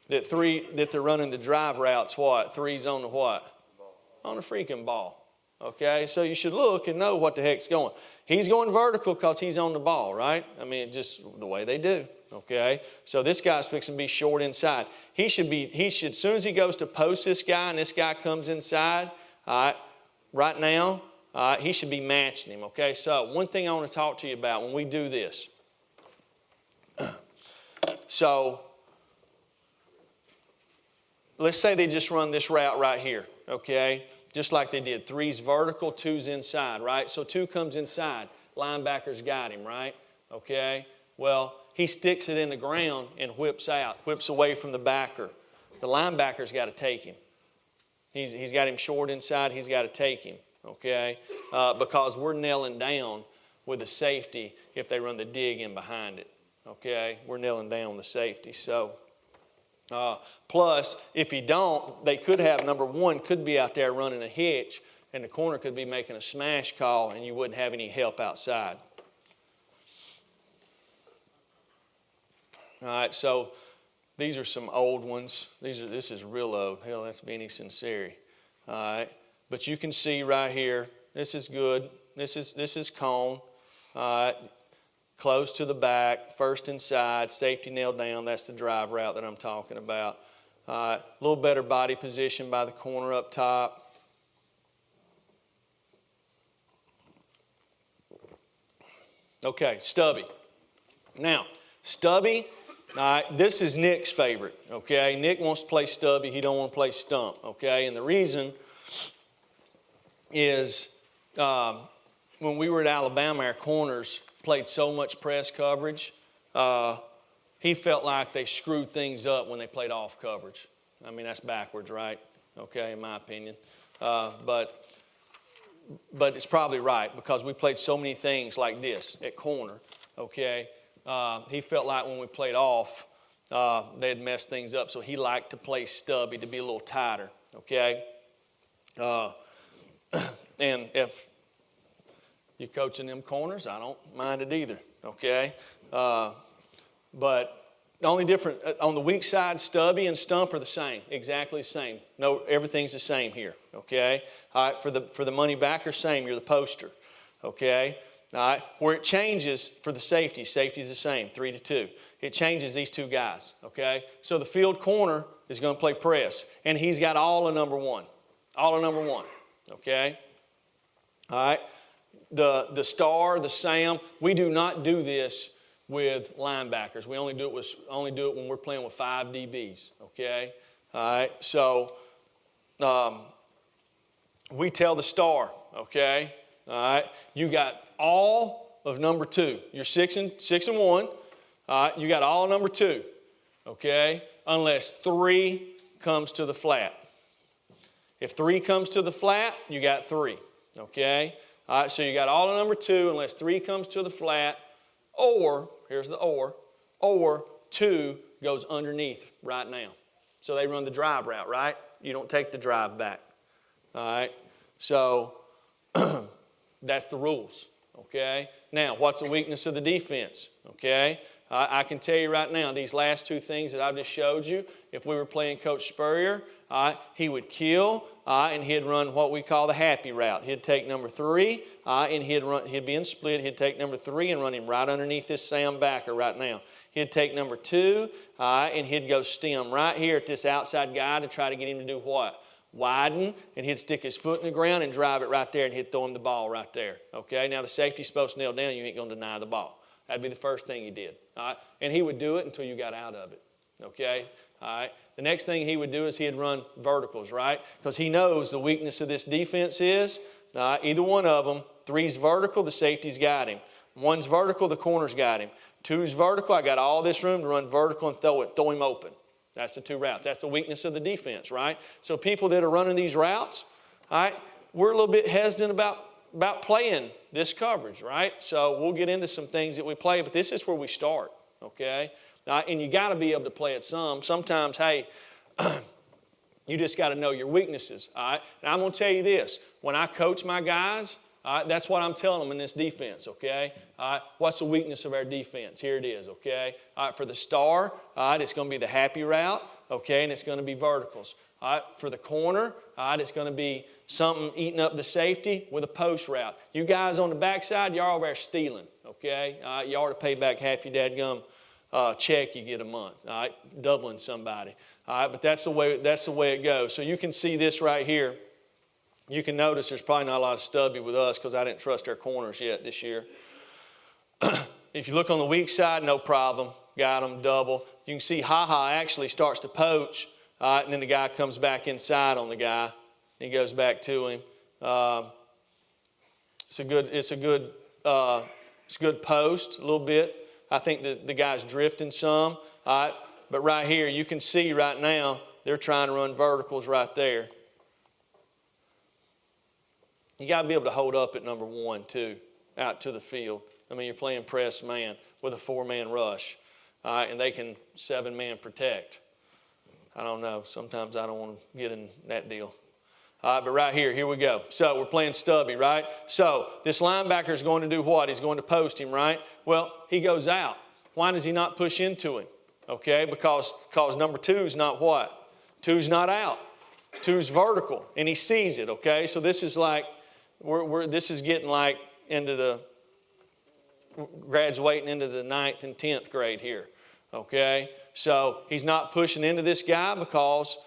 that they're running the drive routes, what? 3's on the what? Ball. On the freaking ball. Okay, so you should look and know what the heck's going. He's going vertical because he's on the ball, right? I mean, just the way they do. Okay, so this guy's fixing to be short inside. He should, as soon as he goes to post this guy and this guy comes inside, all right, right now, he should be matching him, okay? So one thing I want to talk to you about when we do this. So let's say they just run this route right here, okay? Just like they did. 3's vertical, 2's inside, right? So 2 comes inside. Linebacker's got him, right? Okay? Well, he sticks it in the ground and whips out, whips away from the backer. The linebacker's got to take him. He's got him short inside. He's got to take him, okay? Because we're nailing down with a safety if they run the dig in behind it, okay? We're nailing down the safety. So, plus, if you don't, they could have, number 1, could be out there running a hitch, and the corner could be making a smash call, and you wouldn't have any help outside. All right, so these are some old ones. This is real old. Hell, that's Benny Sinceri. All right, but you can see right here, this is good. This is cone. All right, close to the back, first inside, safety nailed down. That's the drive route that I'm talking about. All right, a little better body position by the corner up top. Okay, Stubby. Now, Stubby. All right, this is Nick's favorite, okay? Nick wants to play Stubby. He don't want to play Stump, okay? And the reason is when we were at Alabama, our corners played so much press coverage. He felt like they screwed things up when they played off coverage. I mean, that's backwards, right? Okay, in my opinion. But it's probably right because we played so many things like this at corner, okay? He felt like when we played off, they had messed things up, so he liked to play Stubby to be a little tighter, okay? And if you're coaching them corners, I don't mind it either, okay? But the only difference, on the weak side, Stubby and Stump are the same, exactly the same. No, everything's the same here, okay? All right, for the money backer, same, you're the poster, okay? All right, where it changes for the safety is the same, 3-2. It changes these 2 guys, okay? So the field corner is going to play press, and he's got all of number 1. All of number 1, okay? All right, the star, the Sam, we do not do this with linebackers. We only do it when we're playing with 5 DBs, okay? All right, so we tell the star, okay? All right, you got all of number 2. You're 6 and 1. You got all of number 2, okay? Unless 3 comes to the flat. If 3 comes to the flat, you got 3, okay? All right, so you got all of number 2 unless 3 comes to the flat, or, here's the or 2 goes underneath right now. So they run the drive route, right? You don't take the drive back, all right? So that's the rules, okay? Now, what's the weakness of the defense, okay? I can tell you right now, these last 2 things that I've just showed you, if we were playing Coach Spurrier, he would kill and he'd run what we call the happy route. He'd take number 3 and he'd be in split. He'd take number 3 and run him right underneath this Sam backer right now. He'd take number 2 and he'd go stem right here at this outside guy to try to get him to do what? widen, and he'd stick his foot in the ground and drive it right there, and he'd throw him the ball right there. Okay, now the safety's supposed to nail down, you ain't going to deny the ball. That'd be the first thing he did. All right, and he would do it until you got out of it. Okay, all right. The next thing he would do is he'd run verticals, right? Because he knows the weakness of this defense is either one of them. 3's vertical, the safety's got him. 1's vertical, the corner's got him. 2's vertical, I got all this room to run vertical and throw him open. That's the 2 routes. That's the weakness of the defense, right? So people that are running these routes, all right, we're a little bit hesitant about playing this coverage, right? So we'll get into some things that we play, but this is where we start, okay? And you got to be able to play it some. Sometimes, hey, you just got to know your weaknesses, all right? And I'm going to tell you this. When I coach my guys, all right, that's what I'm telling them in this defense, okay? All right, what's the weakness of our defense? Here it is, okay? All right, for the star, all right, it's going to be the happy route, okay, and it's going to be verticals. All right, for the corner, all right, it's going to be something eating up the safety with a post route. You guys on the backside, y'all over there stealing, okay? All right, you ought to pay back half your dadgum check you get a month, all right, doubling somebody. All right, but that's the way it goes. So you can see this right here. You can notice there's probably not a lot of stubby with us because I didn't trust our corners yet this year. If you look on the weak side, no problem. Got them double. You can see Ha-Ha actually starts to poach, and then the guy comes back inside on the guy. He goes back to him. It's a good post a little bit. I think the guy's drifting some. All right, but right here you can see right now they're trying to run verticals right there. You got to be able to hold up at number 1 too, out to the field. I mean, you're playing press man with a 4-man rush, all right, and they can 7-man protect. I don't know. Sometimes I don't want to get in that deal. All right, but right here we go. So we're playing stubby, right? So this linebacker is going to do what? He's going to post him, right? Well, he goes out. Why does he not push into him? Okay, because number 2's not what? 2's not out. 2's vertical, and he sees it, okay? So this is like, this is getting like graduating into the 9th and 10th grade here, okay? So he's not pushing into this guy because,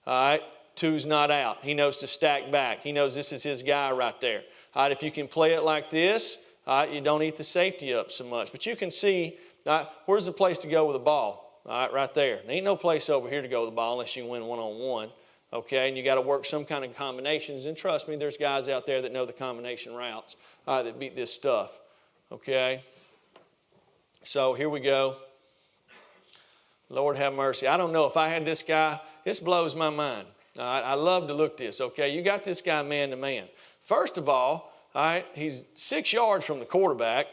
all right, 2's not out. He knows to stack back. He knows this is his guy right there. All right, if you can play it like this, all right, you don't eat the safety up so much. But you can see, all right, where's the place to go with the ball? All right, right there. There ain't no place over here to go with the ball unless you win one-on-one. Okay, and you got to work some kind of combinations. And trust me, there's guys out there that know the combination routes that beat this stuff. Okay, so here we go. Lord have mercy. I don't know if I had this guy. This blows my mind. All right, I love to look this. Okay, you got this guy man to man. First of all right, he's 6 yards from the quarterback,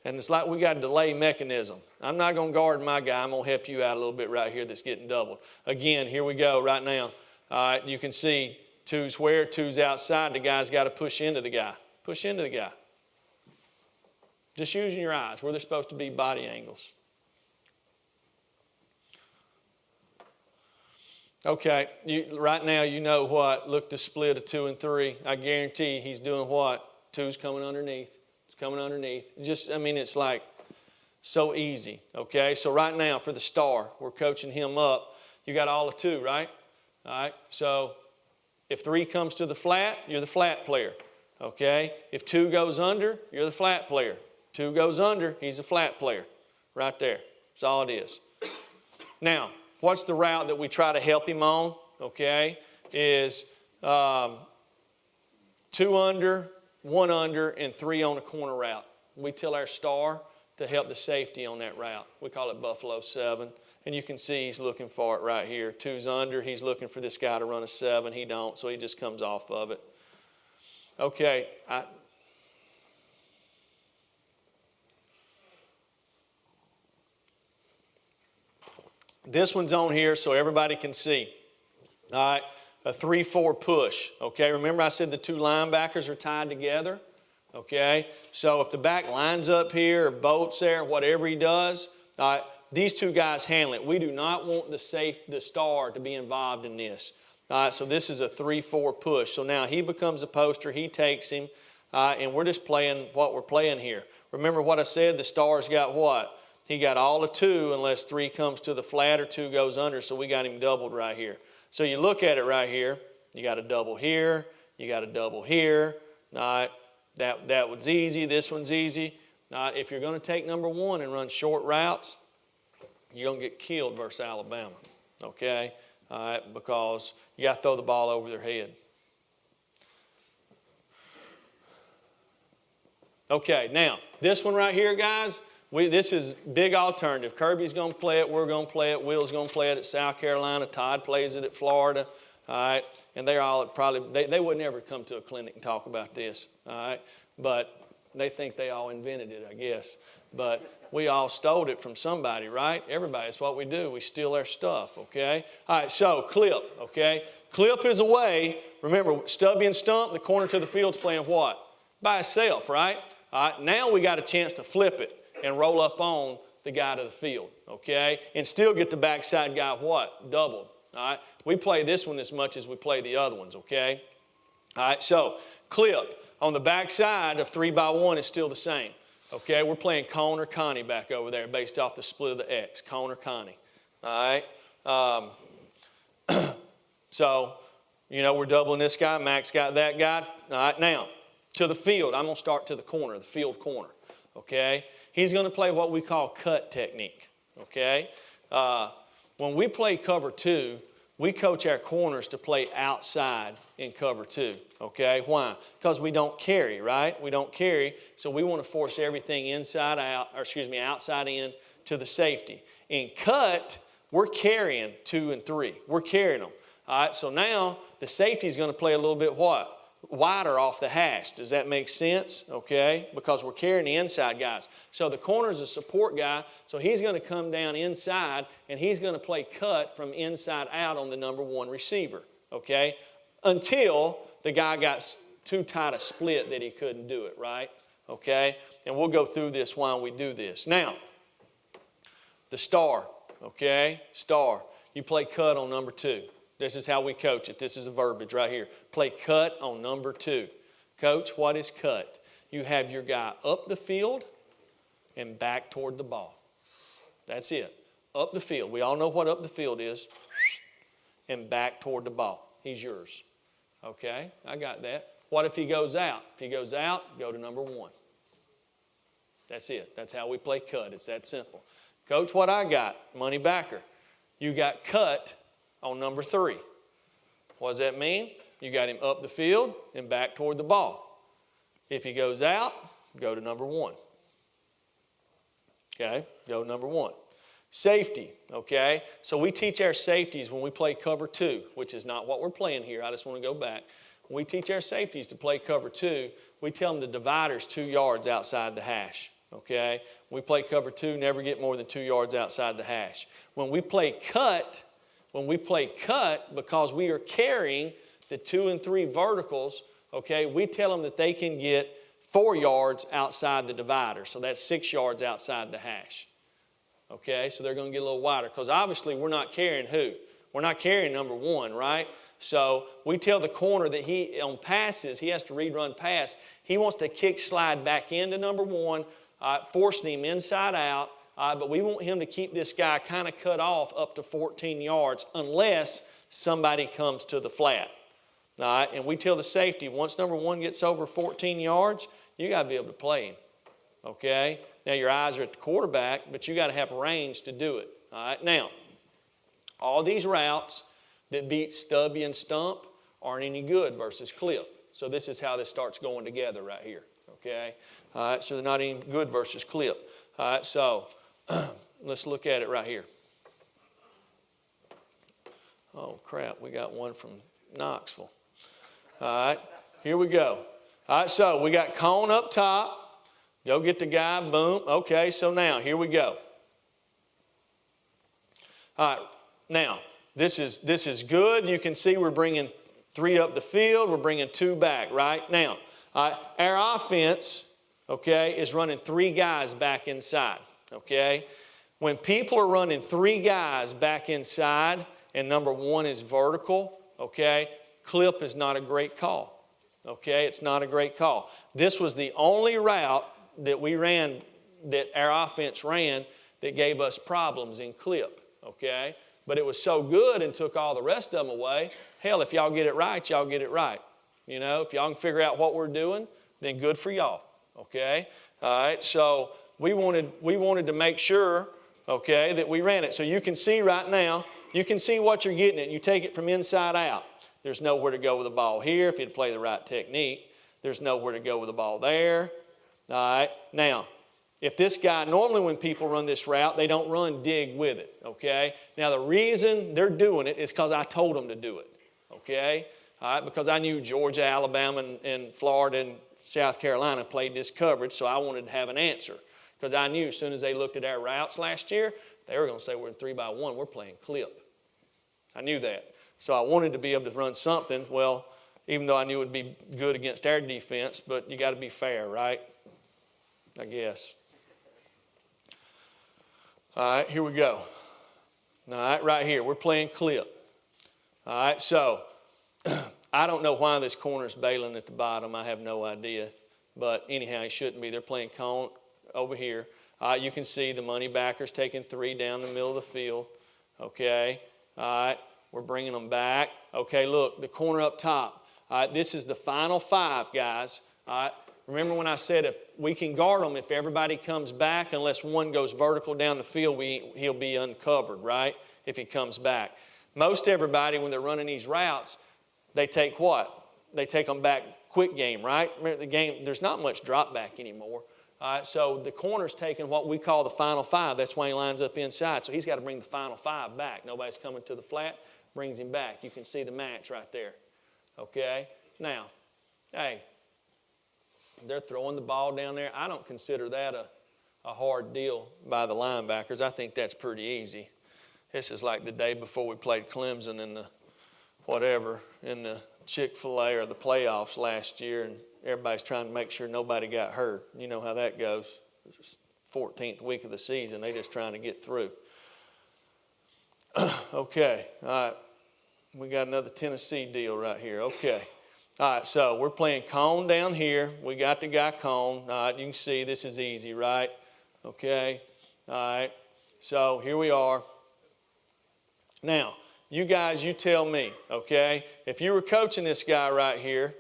and it's like we got a delay mechanism. I'm not going to guard my guy. I'm going to help you out a little bit right here that's getting doubled. Again, here we go right now. All right, you can see 2's where? 2's outside. The guy's got to push into the guy. Push into the guy. Just using your eyes where they're supposed to be body angles. Okay, right now you know what? Look, the split of 2 and 3. I guarantee he's doing what? 2's coming underneath. It's coming underneath. Just, I mean, it's like so easy. Okay, so right now for the star, we're coaching him up. You got all of 2, right? All right, so if 3 comes to the flat, you're the flat player. Okay, if 2 goes under, you're the flat player. 2 goes under, he's a flat player. Right there. That's all it is. Now, what's the route that we try to help him on? Okay, is 2 under, 1 under, and 3 on a corner route. We tell our star to help the safety on that route. We call it Buffalo 7. And you can see he's looking for it right here. 2's under, he's looking for this guy to run a 7. He don't, so he just comes off of it. Okay, this one's on here so everybody can see. All right, a 3-4 push. Okay, remember I said the 2 linebackers are tied together? Okay, so if the back lines up here or bolts there, whatever he does, all right, these 2 guys handle it. We do not want the star to be involved in this. All right, so this is a 3-4 push. So now he becomes a poster, he takes him, and we're just playing what we're playing here. Remember what I said, the star's got what? He got all of 2 unless 3 comes to the flat or 2 goes under, so we got him doubled right here. So you look at it right here, You got a double here. You got a double here. All right. That one's easy. This one's easy. All right. If you're going to take number 1 and run short routes, you're going to get killed versus Alabama. Okay? All right, because you got to throw the ball over their head. Okay, now, this one right here, guys, this is big alternative. Kirby's going to play it. We're going to play it. Will's going to play it at South Carolina. Todd plays it at Florida. All right, and they're all probably, they would never come to a clinic and talk about this. All right, but they think they all invented it, I guess. But we all stole it from somebody, right? Everybody, it's what we do. We steal their stuff, okay? All right, so clip, okay? Clip is a way, remember, Stubby and Stump, the corner to the field's playing what? By itself, right? All right, now we got a chance to flip it and roll up on the guy to the field, okay? And still get the backside guy what? Doubled, all right? We play this one as much as we play the other ones, okay? All right, so clip on the backside of 3x1 is still the same. Okay, we're playing Cone or Connie back over there based off the split of the X, Cone or Connie. All right. So, you know, we're doubling this guy. Max got that guy. All right, now, to the field. I'm going to start to the corner, the field corner. Okay? He's going to play what we call cut technique. Okay? When we play cover 2, we coach our corners to play outside in cover 2, okay? Why? Because we don't carry, right? We don't carry, so we want to force everything inside out, or excuse me, outside in to the safety. In cut, we're carrying 2 and 3. We're carrying them. All right, so now the safety is going to play a little bit what? Wider off the hash. Does that make sense? Okay, because we're carrying the inside guys. So the corner is a support guy, so he's going to come down inside and he's going to play cut from inside out on the number 1 receiver. Okay, until the guy got too tight a split that he couldn't do it, right? Okay, and we'll go through this while we do this. Now, the star, okay, star. You play cut on number 2. This is how we coach it. This is a verbiage right here. Play cut on number 2. Coach, what is cut? You have your guy up the field and back toward the ball. That's it. Up the field. We all know what up the field is. And back toward the ball. He's yours. Okay, I got that. What if he goes out? If he goes out, go to number 1. That's it. That's how we play cut. It's that simple. Coach, what I got? Money backer. You got cut on number 3. What does that mean? You got him up the field and back toward the ball. If he goes out, go to number 1. Okay, go to number 1. Safety, okay? So we teach our safeties when we play cover 2, which is not what we're playing here. I just want to go back. When we teach our safeties to play cover 2, we tell them the divider's 2 yards outside the hash, okay? When we play cover 2, never get more than 2 yards outside the hash. When we play cut, because we are carrying the 2 and 3 verticals, okay, we tell them that they can get 4 yards outside the divider. So that's 6 yards outside the hash. Okay, so they're going to get a little wider because obviously we're not carrying who? We're not carrying number 1, right? So we tell the corner that he, on passes, he has to read, run, pass. He wants to kick slide back into number 1, forcing him inside out. But we want him to keep this guy kind of cut off up to 14 yards unless somebody comes to the flat. All right? And we tell the safety, once number 1 gets over 14 yards, you got to be able to play him. Okay? Now your eyes are at the quarterback, but you got to have range to do it. All right? Now, all these routes that beat Stubby and Stump aren't any good versus clip. So this is how this starts going together right here. Okay? All right? So they're not any good versus clip. All right? So let's look at it right here. Oh, crap. We got one from Knoxville. All right. Here we go. All right. So we got cone up top. Go get the guy. Boom. Okay. So now, here we go. All right. Now, this is good. You can see we're bringing 3 up the field. We're bringing 2 back, right? Now, our offense, okay, is running 3 guys back inside. Okay? When people are running 3 guys back inside and number 1 is vertical, okay, clip is not a great call. Okay? It's not a great call. This was the only route that we ran, that our offense ran, that gave us problems in clip. Okay? but it was so good and took all the rest of them away. Hell, if y'all get it right, y'all get it right. You know, if y'all can figure out what we're doing, then good for y'all, okay? All right, so we wanted to make sure, okay, that we ran it. So you can see right now, you can see what you're getting at. You take it from inside out. There's nowhere to go with the ball here if you'd play the right technique. There's nowhere to go with the ball there. All right, now, if this guy, normally when people run this route, they don't run dig with it, okay? Now, the reason they're doing it is because I told them to do it, okay? All right, because I knew Georgia, Alabama, and Florida, and South Carolina played this coverage, so I wanted to have an answer. Because I knew as soon as they looked at our routes last year, they were going to say we're in 3-by-1, we're playing clip. I knew that. So I wanted to be able to run something, well, even though I knew it would be good against our defense, but you got to be fair, right? I guess. All right, here we go. All right, right here, we're playing clip. All right, so I don't know why this corner is bailing at the bottom. I have no idea. But anyhow, he shouldn't be. They're playing cone over here. You can see the money backers taking 3 down the middle of the field. Okay, all right, we're bringing them back. Okay, look, the corner up top. All right, this is the final 5, guys. All right. Remember when I said if we can guard them if everybody comes back, unless one goes vertical down the field, he'll be uncovered, right, if he comes back. Most everybody, when they're running these routes, they take what? They take them back quick game, right? Remember the game, there's not much drop back anymore. All right, so the corner's taking what we call the final 5. That's why he lines up inside. So he's got to bring the final 5 back. Nobody's coming to the flat, brings him back. You can see the match right there. Okay? Now, hey, they're throwing the ball down there. I don't consider that a hard deal by the linebackers. I think that's pretty easy. This is like the day before we played Clemson in the in the Chick-fil-A or the playoffs last year, and everybody's trying to make sure nobody got hurt. You know how that goes. It's 14th week of the season. They're just trying to get through. Okay, all right. We got another Tennessee deal right here. Okay. All right, so we're playing cone down here. We got the guy cone. All right, you can see this is easy, right? Okay, all right. So here we are. Now, you guys, you tell me, okay? If you were coaching this guy right here,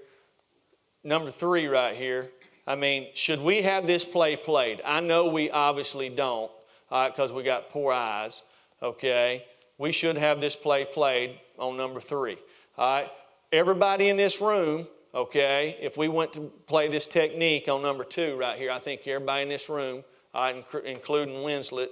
number 3 right here, I mean, should we have this play played? I know we obviously don't, because we got poor eyes, okay? We should have this play played on number 3, all right? Everybody in this room, okay, if we went to play this technique on number 2 right here, I think everybody in this room, including Winslet,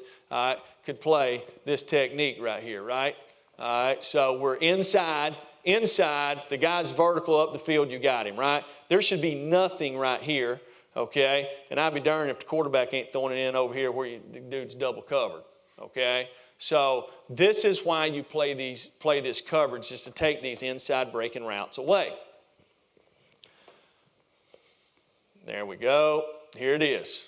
could play this technique right here, right? All right, so we're inside, the guy's vertical up the field, you got him, right? There should be nothing right here, okay? And I'd be darned if the quarterback ain't throwing it in over here where the dude's double covered, okay? So this is why you play this coverage, is to take these inside breaking routes away. There we go. Here it is.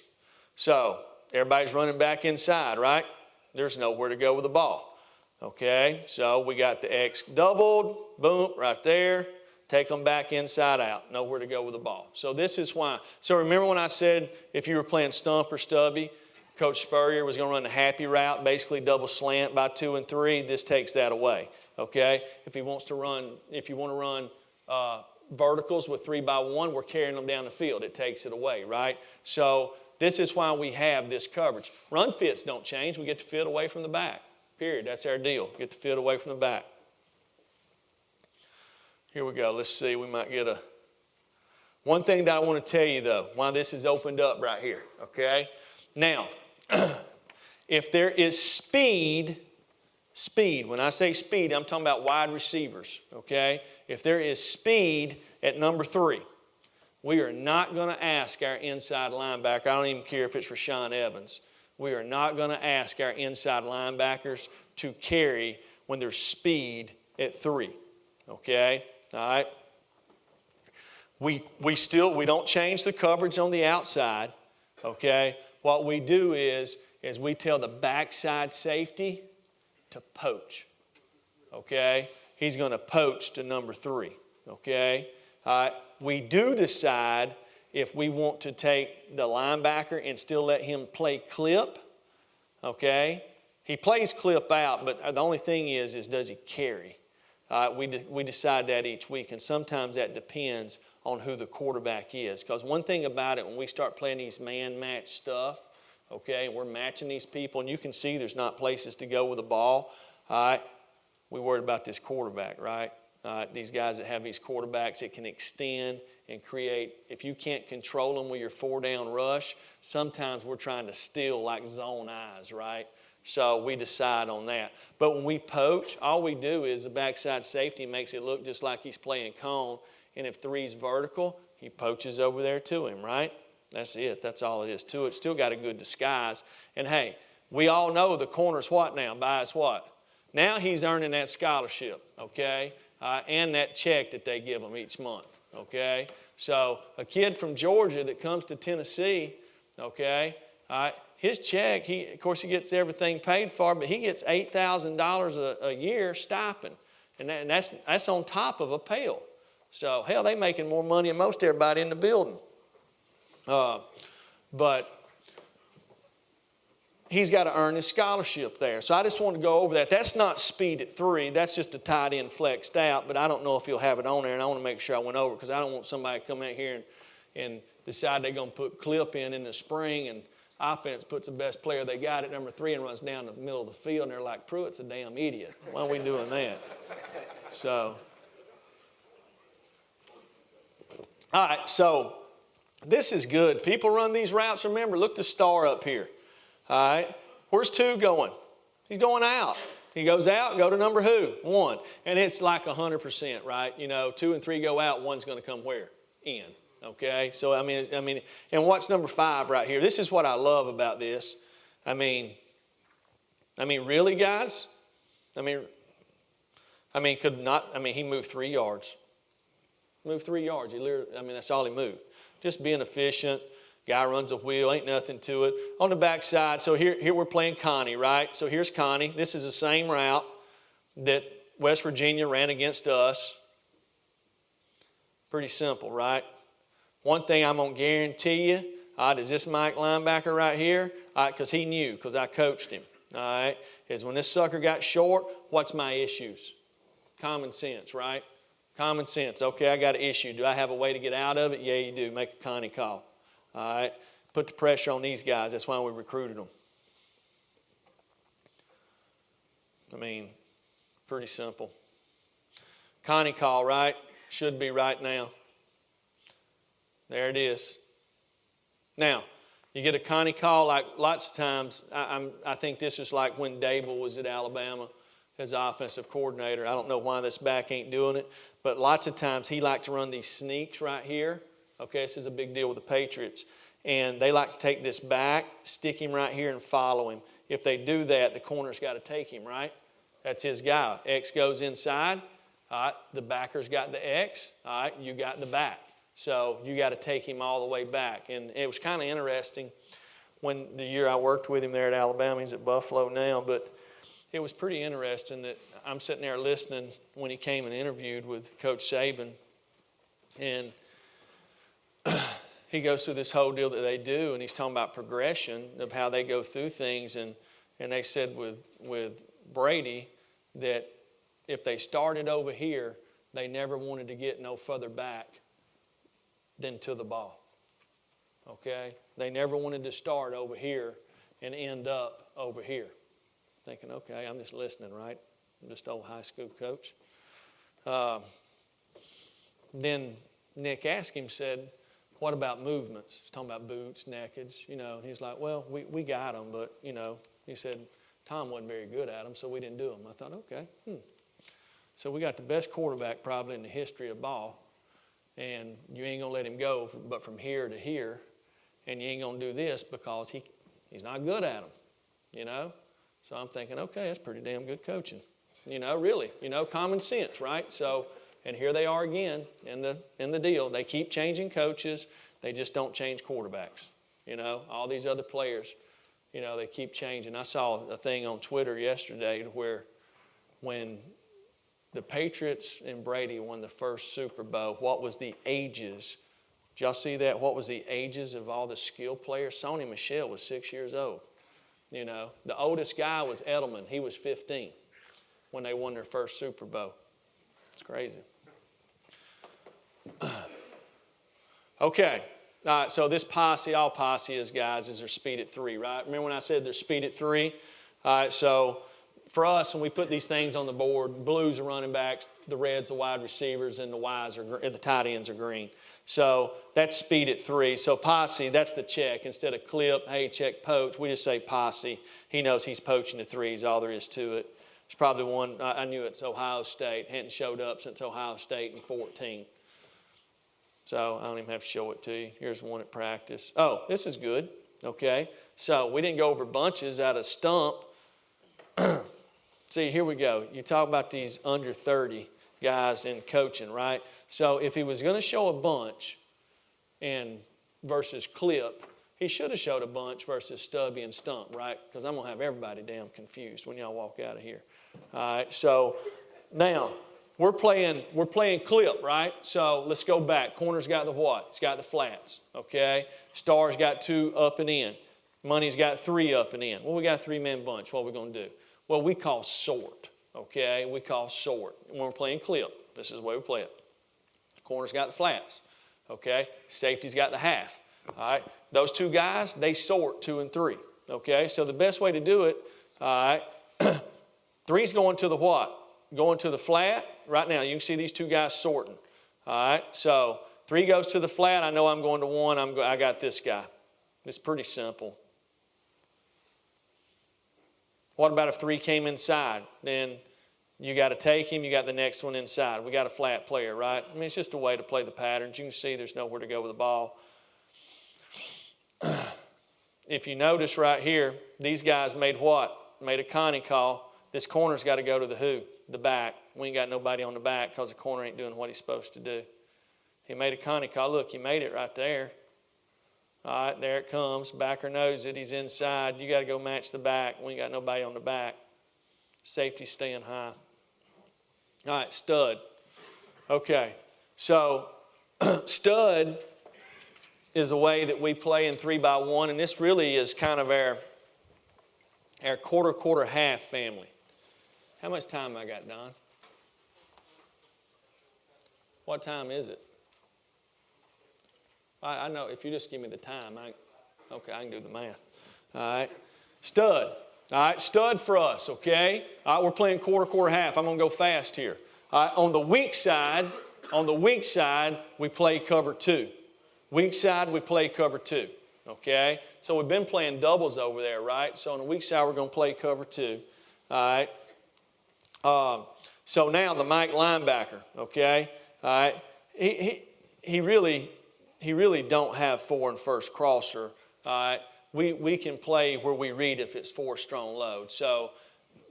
So everybody's running back inside, right? There's nowhere to go with the ball. Okay, so we got the X doubled, boom, right there. Take them back inside out, nowhere to go with the ball. So this is why. So remember when I said if you were playing stump or stubby, Coach Spurrier was going to run the happy route, basically double slant by 2 and 3. This takes that away. Okay, if you want to run verticals with 3-by-1, we're carrying them down the field. It takes it away, right? So this is why we have this coverage. Run fits don't change. We get the fit away from the back. Period. That's our deal. Get the fit away from the back. Here we go. Let's see. We might get one thing that I want to tell you, though, why this is opened up right here. Okay? Now, if there is speed, when I say speed, I'm talking about wide receivers. Okay? If there is speed at number 3, we are not going to ask our inside linebacker. I don't even care if it's Rashaan Evans. We are not going to ask our inside linebackers to carry when there's speed at 3. Okay? All right? We don't change the coverage on the outside. Okay? What we do is we tell the backside safety to poach. Okay? He's going to poach to number 3. Okay? All right? We do decide if we want to take the linebacker and still let him play clip, okay, he plays clip out, but the only thing is does he carry? We decide that each week, and sometimes that depends on who the quarterback is. Because one thing about it, when we start playing these man-match stuff, okay, and we're matching these people, and you can see there's not places to go with the ball, all right, we worried about this quarterback, right? These guys that have these quarterbacks that can extend and create. If you can't control them with your 4-down rush, sometimes we're trying to steal like zone eyes, right? So we decide on that. But when we poach, all we do is the backside safety makes it look just like he's playing cone. And if 3's vertical, he poaches over there to him, right? That's it. That's all it is to it. Still got a good disguise. And hey, we all know the corner's what now? Buys what? Now he's earning that scholarship, okay? And that check that they give him each month, okay? So a kid from Georgia that comes to Tennessee, okay, his check, of course he gets everything paid for, but he gets $8,000 a year stipend. And that's on top of a Pell. So, hell, they're making more money than most everybody in the building. But he's got to earn his scholarship there. So I just want to go over that. That's not speed at 3. That's just a tight end flexed out, but I don't know if he'll have it on there, and I want to make sure I went over it because I don't want somebody to come out here and decide they're going to put clip in the spring, and offense puts the best player they got at number 3 and runs down the middle of the field, and they're like, Pruitt's a damn idiot. Why are we doing that? So, all right, so this is good. People run these routes. Remember, look the star up here. All right, where's 2 going? He's going out. He goes out, go to number who? 1. And it's like 100%, right? You know, 2 and 3 go out, 1's going to come where? In. Okay, so I mean, and what's number 5 right here? This is what I love about this. I mean, really, guys? He moved 3 yards. Moved 3 yards. That's all he moved. Just being efficient. Guy runs a wheel, ain't nothing to it. On the backside, so here we're playing Connie, right? So here's Connie. This is the same route that West Virginia ran against us. Pretty simple, right? One thing I'm going to guarantee you, is this Mike linebacker right here, because he knew, because I coached him, all right, is when this sucker got short, what's my issues? Common sense, right? Common sense. Okay, I got an issue. Do I have a way to get out of it? Yeah, you do. Make a Connie call. All right, put the pressure on these guys. That's why we recruited them. Pretty simple. Connie call, right? Should be right now. There it is. Now, you get a Connie call like lots of times. I think this is like when Dable was at Alabama as offensive coordinator. I don't know why this back ain't doing it, but lots of times he liked to run these sneaks right here. Okay, this is a big deal with the Patriots. And they like to take this back, stick him right here, and follow him. If they do that, the corner's got to take him, right? That's his guy. X goes inside. All right, the backer's got the X. All right, you got the back. So you got to take him all the way back. And it was kind of interesting when the year I worked with him there at Alabama. He's at Buffalo now. But it was pretty interesting that I'm sitting there listening when he came and interviewed with Coach Saban. And he goes through this whole deal that they do, and he's talking about progression of how they go through things. And they said with Brady that if they started over here, they never wanted to get no further back than to the ball. Okay? They never wanted to start over here and end up over here. Thinking, okay, I'm just listening, right? I'm just an old high school coach. Then Nick asked him, said, what about movements? He's talking about boots, neckage, and he's like, well, we got them, but, he said, Tom wasn't very good at them, so we didn't do them. I thought, okay. So we got the best quarterback probably in the history of ball, and you ain't going to let him go but from here to here, and you ain't going to do this because he's not good at them, So I'm thinking, okay, that's pretty damn good coaching. Really, common sense, right? So, and here they are again in the deal. They keep changing coaches. They just don't change quarterbacks. All these other players, they keep changing. I saw a thing on Twitter yesterday where when the Patriots and Brady won the first Super Bowl, what was the ages? Did y'all see that? What was the ages of all the skill players? Sonny Michel was 6 years old. You know, the oldest guy was Edelman. He was 15 when they won their first Super Bowl. It's crazy. Okay. All right, so this posse, all posse is, guys, is their speed at 3, right? Remember when I said their speed at 3? All right, so for us, when we put these things on the board, blues are running backs, the reds are wide receivers, and the tight ends are green. So that's speed at 3. So posse, that's the check. Instead of clip, hey, check poach, we just say posse. He knows he's poaching the 3s, all there is to it. There's probably one, I knew it's Ohio State. Hadn't showed up since Ohio State in 14. So I don't even have to show it to you. Here's one at practice. Oh, this is good. Okay. So we didn't go over bunches out of stump. See, here we go. You talk about these under 30 guys in coaching, right? So if he was going to show a bunch and versus clip, he should have showed a bunch versus stubby and stump, right? Because I'm going to have everybody damn confused when y'all walk out of here. All right. So now, we're playing clip, right? So let's go back. Corner's got the what? It's got the flats, okay? Star's got 2 up and in. Money's got 3 up and in. Well, we got a 3-man bunch. What are we going to do? Well, we call sort, okay? We call sort. When we're playing clip, this is the way we play it. Corner's got the flats, okay? Safety's got the half, all right? Those 2 guys, they sort 2 and 3, okay? So the best way to do it, all right, 3's going to the what? Going to the flat. Right now, you can see these 2 guys sorting. All right, so 3 goes to the flat. I know I'm going to 1. I got this guy. It's pretty simple. What about if 3 came inside? Then you got to take him. You got the next one inside. We got a flat player, right? I mean, it's just a way to play the patterns. You can see there's nowhere to go with the ball. If you notice right here, these guys made what? Made a Connie call. This corner's got to go to the who? The back. We ain't got nobody on the back because the corner ain't doing what he's supposed to do. He made a Connie call. Look, he made it right there. All right, there it comes. Backer knows it. He's inside. You got to go match the back. We ain't got nobody on the back. Safety staying high. All right, stud. Okay, so stud is a way that we play in 3x1, and this really is kind of our quarter, half family. How much time I got, Don? What time is it? I know, if you just give me the time, okay, I can do the math. All right, stud. All right, stud for us, okay? All right, we're playing quarter, half. I'm going to go fast here. All right, on the weak side, we play cover 2. Weak side, we play cover 2, okay? So we've been playing doubles over there, right? So on the weak side, we're going to play cover 2, all right? So now the Mike linebacker, okay? All right, he really don't have 4 and first crosser. All right, we can play where we read if it's 4 strong load. So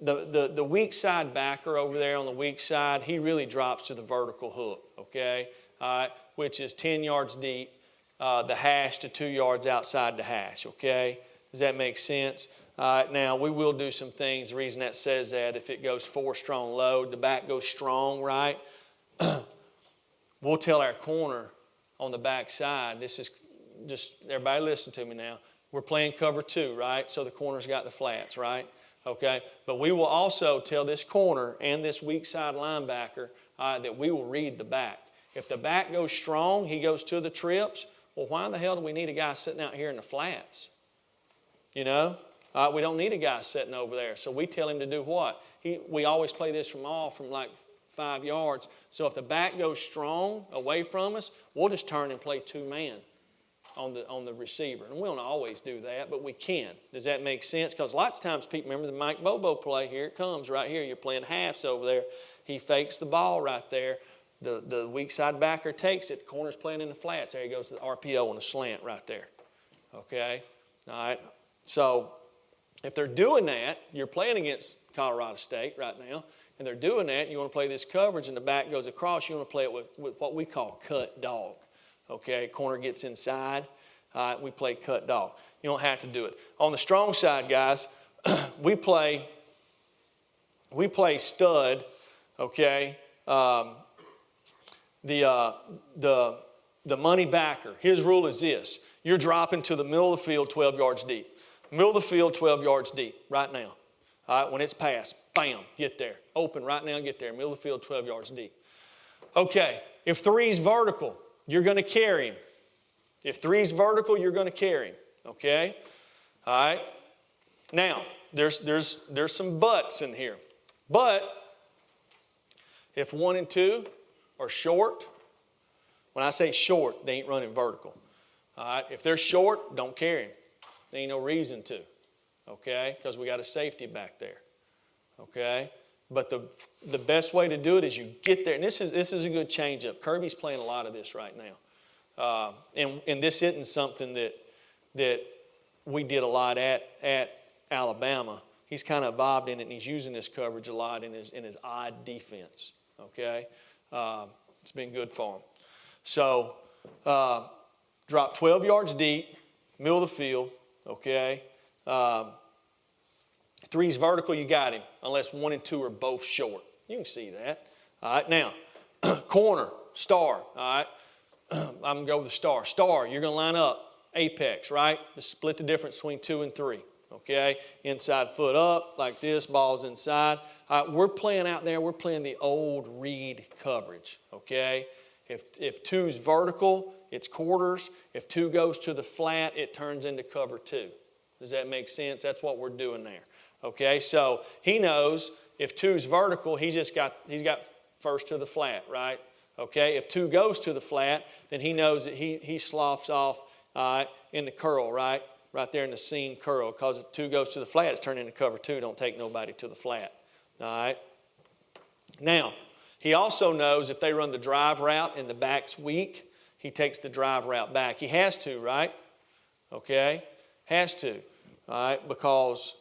the weak side backer over there on the weak side, he really drops to the vertical hook, okay? All right, which is 10 yards deep, the hash to 2 yards outside the hash, okay? Does that make sense? Now, we will do some things. The reason that says that, if it goes 4 strong load, the back goes strong, right? We'll tell our corner on the back side, this is just, everybody listen to me now. We're playing cover 2, right? So the corner's got the flats, right? Okay? But we will also tell this corner and this weak side linebacker that we will read the back. If the back goes strong, he goes to the trips, well, why the hell do we need a guy sitting out here in the flats? You know? We don't need a guy sitting over there. So we tell him to do what? We always play this from like 5 yards. So if the back goes strong away from us, we'll just turn and play 2-man on the receiver. And we don't always do that, but we can. Does that make sense? Because lots of times people remember the Mike Bobo play. Here it comes right here. You're playing halves over there. He fakes the ball right there. The weak side backer takes it. The corner's playing in the flats. There he goes to the RPO on a slant right there. Okay? All right? So if they're doing that, you're playing against Colorado State right now, and they're doing that, you want to play this coverage and the back goes across, you want to play it with what we call cut dog. Okay, corner gets inside, we play cut dog. You don't have to do it. On the strong side, guys, we play stud, okay, the money backer. His rule is this: you're dropping to the middle of the field 12 yards deep. Middle of the field, 12 yards deep, right now. All right, when it's passed, bam, get there. Open right now, get there. Middle of the field, 12 yards deep. Okay, if 3's vertical, you're going to carry him. If 3's vertical, you're going to carry him. Okay? All right? Now, there's some buts in here. But if 1 and 2 are short, when I say short, they ain't running vertical. All right? If they're short, don't carry them. There ain't no reason to. Okay? Because we got a safety back there. Okay? But the best way to do it is you get there. And this is a good change-up. Kirby's playing a lot of this right now. And this isn't something that we did a lot at Alabama. He's kind of evolved in it, and he's using this coverage a lot in his odd defense. Okay? It's been good for him. So, drop 12 yards deep, middle of the field. Okay? 3's vertical, you got him, unless 1 and 2 are both short. You can see that. All right, now, corner, star. All right, I'm going to go with the star. Star, you're going to line up, apex, right? Just split the difference between 2 and 3. Okay, inside foot up, like this, ball's inside. All right, we're playing out there, we're playing the old read coverage. Okay, if 2's vertical, it's quarters. If 2 goes to the flat, it turns into cover 2. Does that make sense? That's what we're doing there. Okay, so he knows if 2's vertical, he's got first to the flat, right? Okay, if 2 goes to the flat, then he knows that he sloughs off in the curl, right? Right there in the seam curl. Because if 2 goes to the flat, it's turned into cover 2. Don't take nobody to the flat. All right? Now, he also knows if they run the drive route and the back's weak, he takes the drive route back. He has to, right? Okay? Has to. All right? Because,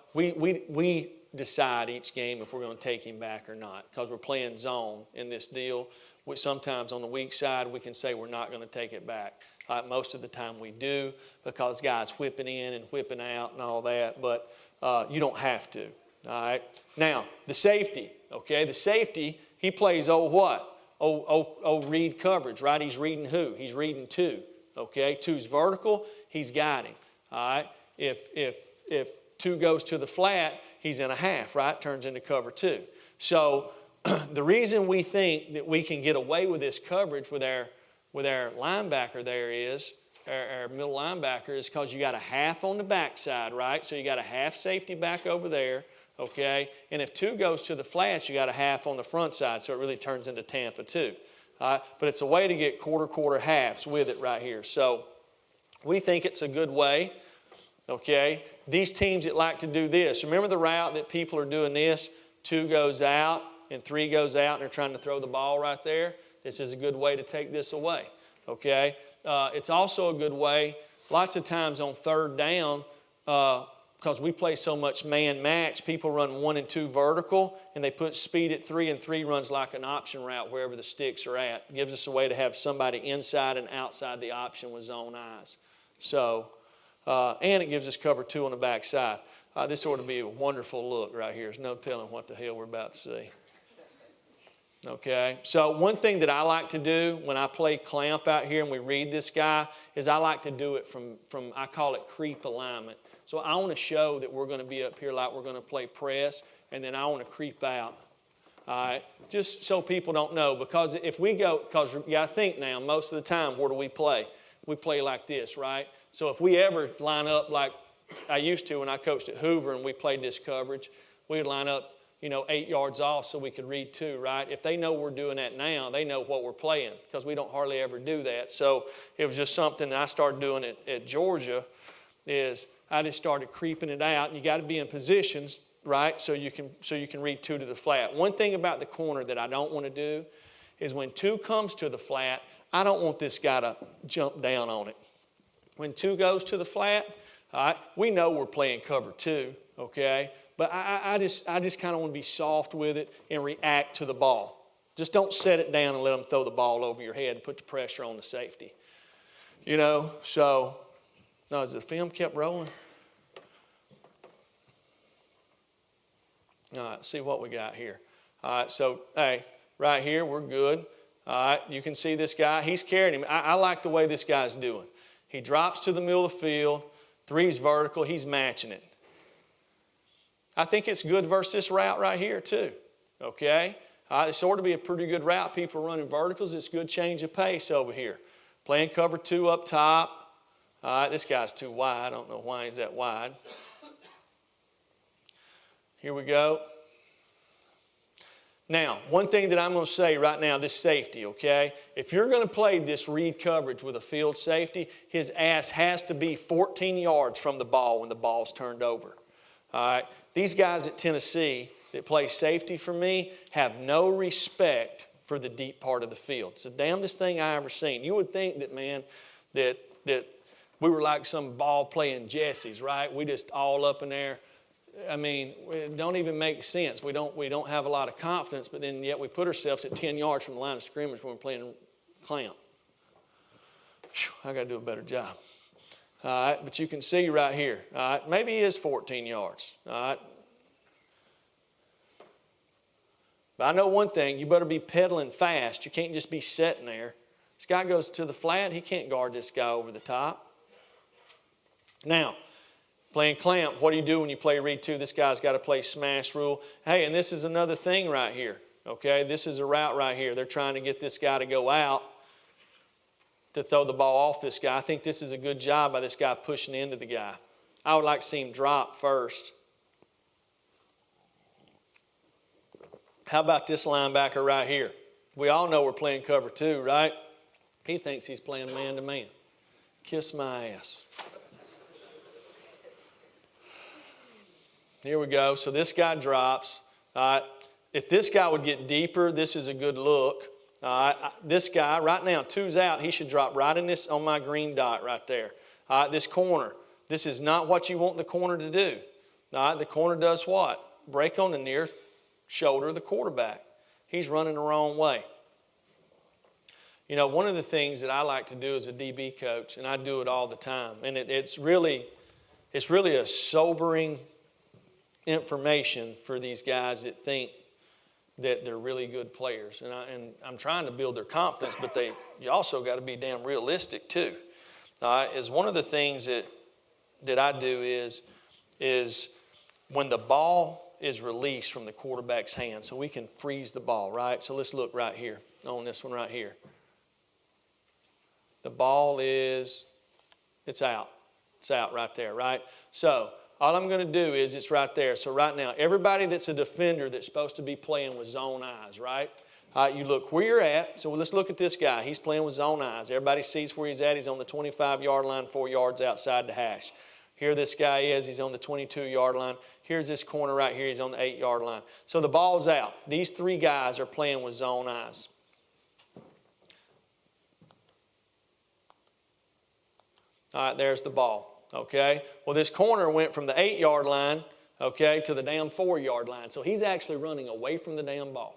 we decide each game if we're going to take him back or not. Because we're playing zone in this deal. Sometimes on the weak side, we can say we're not going to take it back. Most of the time we do, because guys whipping in and whipping out and all that, but you don't have to. All right. Now, the safety, okay? The safety, he plays what? Read coverage, right? He's reading who? He's reading 2, okay? 2's vertical, he's got him. All right. If 2 goes to the flat, he's in a half, right? Turns into cover 2. So the reason we think that we can get away with this coverage with our linebacker there is, our middle linebacker, is because you got a half on the backside, right? So you got a half safety back over there, okay? And if 2 goes to the flats, you got a half on the front side, so it really turns into Tampa 2. But it's a way to get quarter halves with it right here. So we think it's a good way, okay? These teams that like to do this, remember the route that people are doing this? 2 goes out and 3 goes out, and they're trying to throw the ball right there. This is a good way to take this away, okay? It's also a good way, lots of times on 3rd down, because we play so much man match, people run 1 and 2 vertical, and they put speed at 3, and 3 runs like an option route wherever the sticks are at. It gives us a way to have somebody inside and outside the option with zone eyes. So, and it gives us cover 2 on the backside. This ought to be a wonderful look right here. There's no telling what the hell we're about to see. Okay, so one thing that I like to do when I play clamp out here and we read this guy is I like to do it from I call it creep alignment. So I want to show that we're going to be up here like we're going to play press, and then I want to creep out. All right, just so people don't know, because if we go, because you got to think now, most of the time, where do we play? We play like this, right? So if we ever line up like I used to when I coached at Hoover and we played this coverage, we'd line up 8 yards off so we could read 2, right? If they know we're doing that now, they know what we're playing, because we don't hardly ever do that. So it was just something that I started doing at Georgia, is I just started creeping it out. And you got to be in positions, right, so you can read 2 to the flat. One thing about the corner that I don't want to do is when 2 comes to the flat, I don't want this guy to jump down on it. When 2 goes to the flat, all right, we know we're playing cover 2, okay? But I just kind of want to be soft with it and react to the ball. Just don't set it down and let them throw the ball over your head and put the pressure on the safety. So, no, as the film kept rolling. All right, see what we got here. All right, so, hey, right here, we're good. All right, you can see this guy. He's carrying him. I like the way this guy's doing. He drops to the middle of the field. 3's vertical. He's matching it. I think it's good versus this route right here too. Okay? This ought to be a pretty good route. People running verticals. It's good change of pace over here. Playing cover 2 up top. All right, this guy's too wide. I don't know why he's that wide. Here we go. Now, one thing that I'm going to say right now, this safety, okay? If you're going to play this read coverage with a field safety, his ass has to be 14 yards from the ball when the ball's turned over. All right? These guys at Tennessee that play safety for me have no respect for the deep part of the field. It's the damnedest thing I ever seen. You would think that, man, that we were like some ball playing Jessies, right? We just all up in there. I mean, it don't even make sense. We don't have a lot of confidence, but then yet we put ourselves at 10 yards from the line of scrimmage when we're playing clamp. Whew, I got to do a better job. All right, but you can see right here. All right, maybe he is 14 yards. All right. But I know one thing, you better be pedaling fast. You can't just be sitting there. This guy goes to the flat, he can't guard this guy over the top. Now, playing clamp, what do you do when you play read 2? This guy's got to play smash rule. Hey, and this is another thing right here, okay? This is a route right here. They're trying to get this guy to go out to throw the ball off this guy. I think this is a good job by this guy pushing into the guy. I would like to see him drop first. How about this linebacker right here? We all know we're playing cover 2, right? He thinks he's playing man-to-man. Kiss my ass. Here we go. So this guy drops. If this guy would get deeper, this is a good look. This guy, right now, 2's out. He should drop right in this on my green dot right there. This corner. This is not what you want the corner to do. The corner does what? Break on the near shoulder of the quarterback. He's running the wrong way. You know, one of the things that I like to do as a DB coach, and I do it all the time, and it's really a sobering information for these guys that think that they're really good players. And I'm trying to build their confidence, but you also got to be damn realistic too. Is one of the things that I do is when the ball is released from the quarterback's hand, so we can freeze the ball, right? So let's look right here on this one right here. The ball it's out. It's out right there, right? So all I'm going to do is it's right there. So right now, everybody that's a defender that's supposed to be playing with zone eyes, right? You look where you're at. So let's look at this guy. He's playing with zone eyes. Everybody sees where he's at. He's on the 25-yard line, 4 yards outside the hash. Here this guy is. He's on the 22-yard line. Here's this corner right here. He's on the 8-yard line. So the ball's out. These 3 guys are playing with zone eyes. All right, there's the ball, okay? Well, this corner went from the 8-yard line, okay, to the damn 4-yard line. So he's actually running away from the damn ball,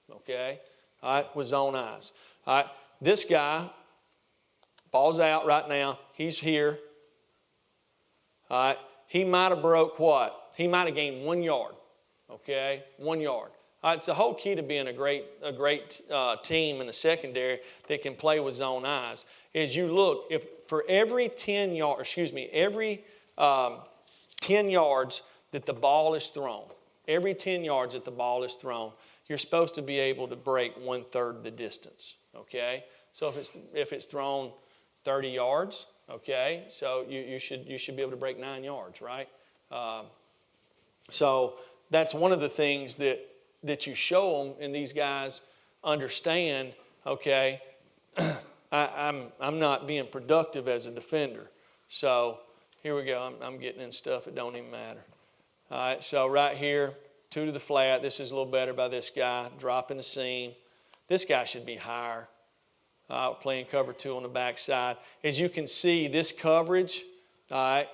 okay? All right, with zone eyes. All right, this guy, ball's out right now. He's here. All right, he might have broke what? He might have gained 1 yard, okay? 1 yard. All right, it's the whole key to being a great team in the secondary that can play with zone eyes is you look, if for every 10 yards, every 10 yards that the ball is thrown, every 10 yards that the ball is thrown, you're supposed to be able to break 1/3 the distance, okay? So if it's thrown 30 yards, okay, so you should be able to break 9 yards, right? So that's one of the things that you show them, and these guys understand, okay, I'm not being productive as a defender. So here we go. I'm getting in stuff that don't even matter. All right, so right here, 2 to the flat. This is a little better by this guy, dropping the seam. This guy should be higher, playing cover 2 on the backside. As you can see, this coverage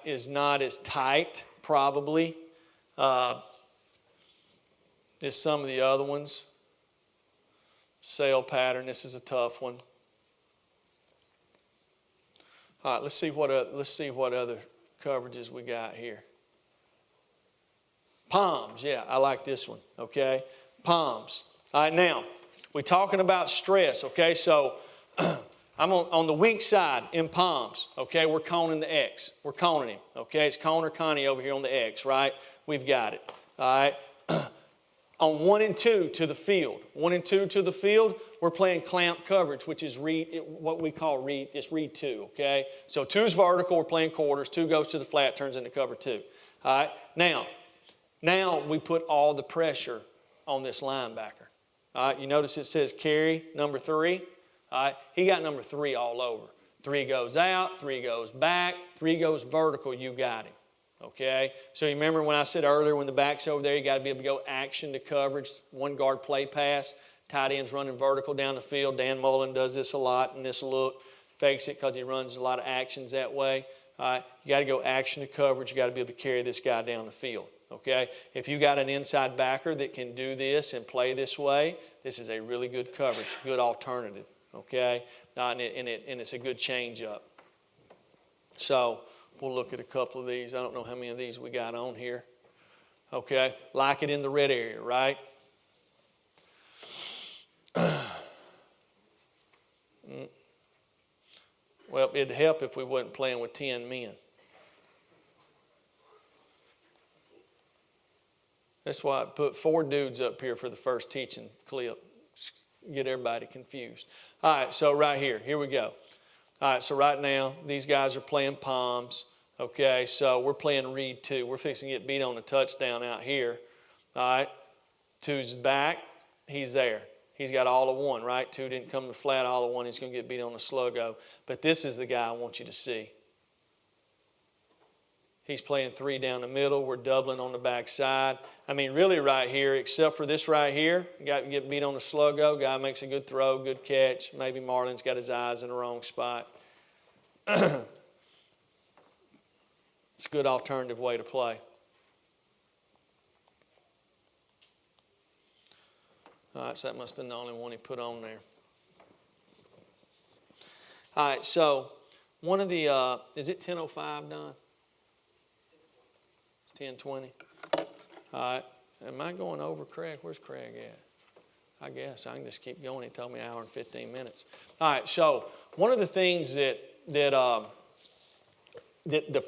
is not as tight, probably, as some of the other ones. Sail pattern, this is a tough one. All right, let's see what other coverages we got here. Palms, yeah, I like this one, okay? Palms. All right, now, we're talking about stress, okay? So I'm on the weak side in palms, okay? We're coning the X. We're coning him, okay? It's Cone or Connie over here on the X, right? We've got it, all right? On 1 and 2 to the field. 1 and 2 to the field, we're playing clamp coverage, which is what we call read 2, okay? So 2 is vertical, we're playing quarters. 2 goes to the flat, turns into cover 2. All right? Now we put all the pressure on this linebacker. All right? You notice it says carry number 3. All right? He got number 3 all over. 3 goes out, 3 goes back, 3 goes vertical, you got him. Okay, so you remember when I said earlier when the back's over there, you got to be able to go action to coverage, 1 guard play pass, tight ends running vertical down the field. Dan Mullen does this a lot in this look, fakes it because he runs a lot of actions that way. You got to go action to coverage. You got to be able to carry this guy down the field. Okay, if you got an inside backer that can do this and play this way, this is a really good coverage, good alternative. Okay, and it's a good change up. So we'll look at a couple of these. I don't know how many of these we got on here. Okay, like it in the red area, right? Well, it'd help if we wasn't playing with 10 men. That's why I put 4 dudes up here for the first teaching clip. Get everybody confused. All right, so right here we go. All right, so right now, these guys are playing palms. Okay, so we're playing read 2. We're fixing to get beat on a touchdown out here. All right, 2's back. He's there. He's got all of 1, right? 2 didn't come to flat, all of 1. He's going to get beat on a sluggo. But this is the guy I want you to see. He's playing 3 down the middle. We're doubling on the back side. I mean, really right here, except for this right here, got to get beat on the sluggo. Guy makes a good throw, good catch. Maybe Marlon's got his eyes in the wrong spot. It's a good alternative way to play. All right, so that must have been the only one he put on there. All right, so one of the, is it 10:05, Don? 10:20. All right. Am I going over Craig? Where's Craig at? I guess I can just keep going. He told me an hour and 15 minutes. All right. So one of the things that the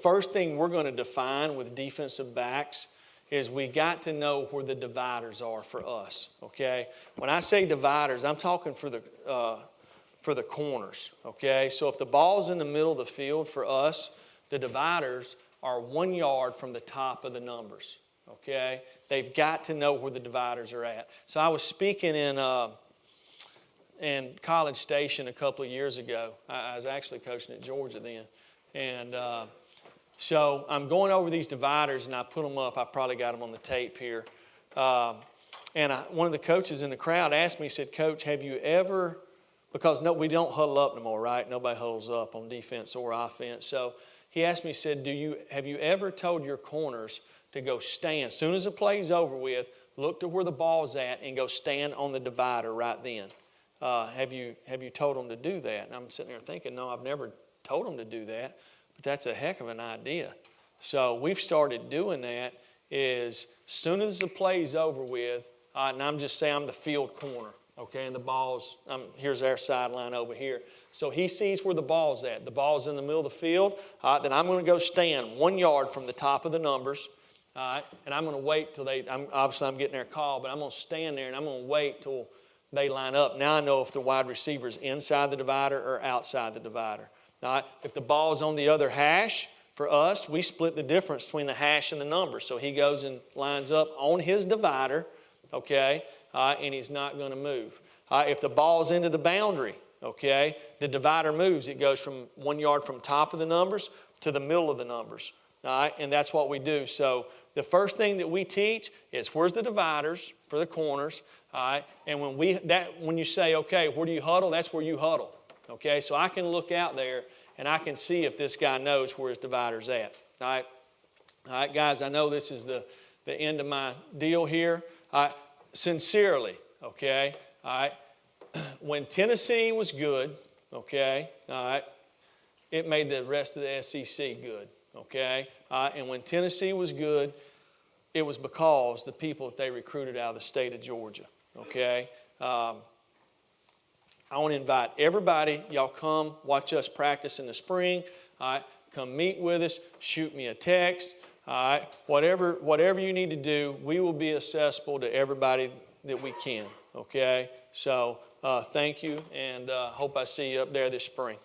first thing we're going to define with defensive backs is we got to know where the dividers are for us. Okay. When I say dividers, I'm talking for the corners. Okay. So if the ball's in the middle of the field for us, the dividers are 1 yard from the top of the numbers, okay? They've got to know where the dividers are at. So I was speaking in College Station a couple of years ago. I was actually coaching at Georgia then. And so I'm going over these dividers, and I put them up. I probably got them on the tape here. And one of the coaches in the crowd asked me, he said, Coach, have you ever, because we don't huddle up no more, right? Nobody huddles up on defense or offense. So he asked me, he said, have you ever told your corners to go stand? As soon as the play's over with, look to where the ball's at and go stand on the divider right then. Have you told them to do that? And I'm sitting there thinking, no, I've never told them to do that. But that's a heck of an idea. So we've started doing that is as soon as the play's over with, and I'm just saying I'm the field corner. Okay, and the ball's, here's our sideline over here. So he sees where the ball's at. The ball's in the middle of the field. Then I'm going to go stand 1 yard from the top of the numbers. And I'm going to wait till obviously I'm getting their call, but I'm going to stand there and I'm going to wait till they line up. Now I know if the wide receiver's inside the divider or outside the divider. If the ball's on the other hash, for us, we split the difference between the hash and the numbers. So he goes and lines up on his divider, okay, and he's not going to move. If the ball's into the boundary, okay, the divider moves. It goes from 1 yard from top of the numbers to the middle of the numbers. All right, and that's what we do. So the first thing that we teach is where's the dividers for the corners. All right, and when you say, okay, where do you huddle? That's where you huddle. Okay, so I can look out there and I can see if this guy knows where his divider's at. All right, guys, I know this is the end of my deal here. Sincerely, okay, all right, when Tennessee was good, okay, all right, it made the rest of the SEC good, okay, and when Tennessee was good, it was because the people that they recruited out of the state of Georgia, okay. I want to invite everybody, y'all come watch us practice in the spring. All right, come meet with us, shoot me a text. All right, whatever you need to do, we will be accessible to everybody that we can. Okay, so thank you, and hope I see you up there this spring.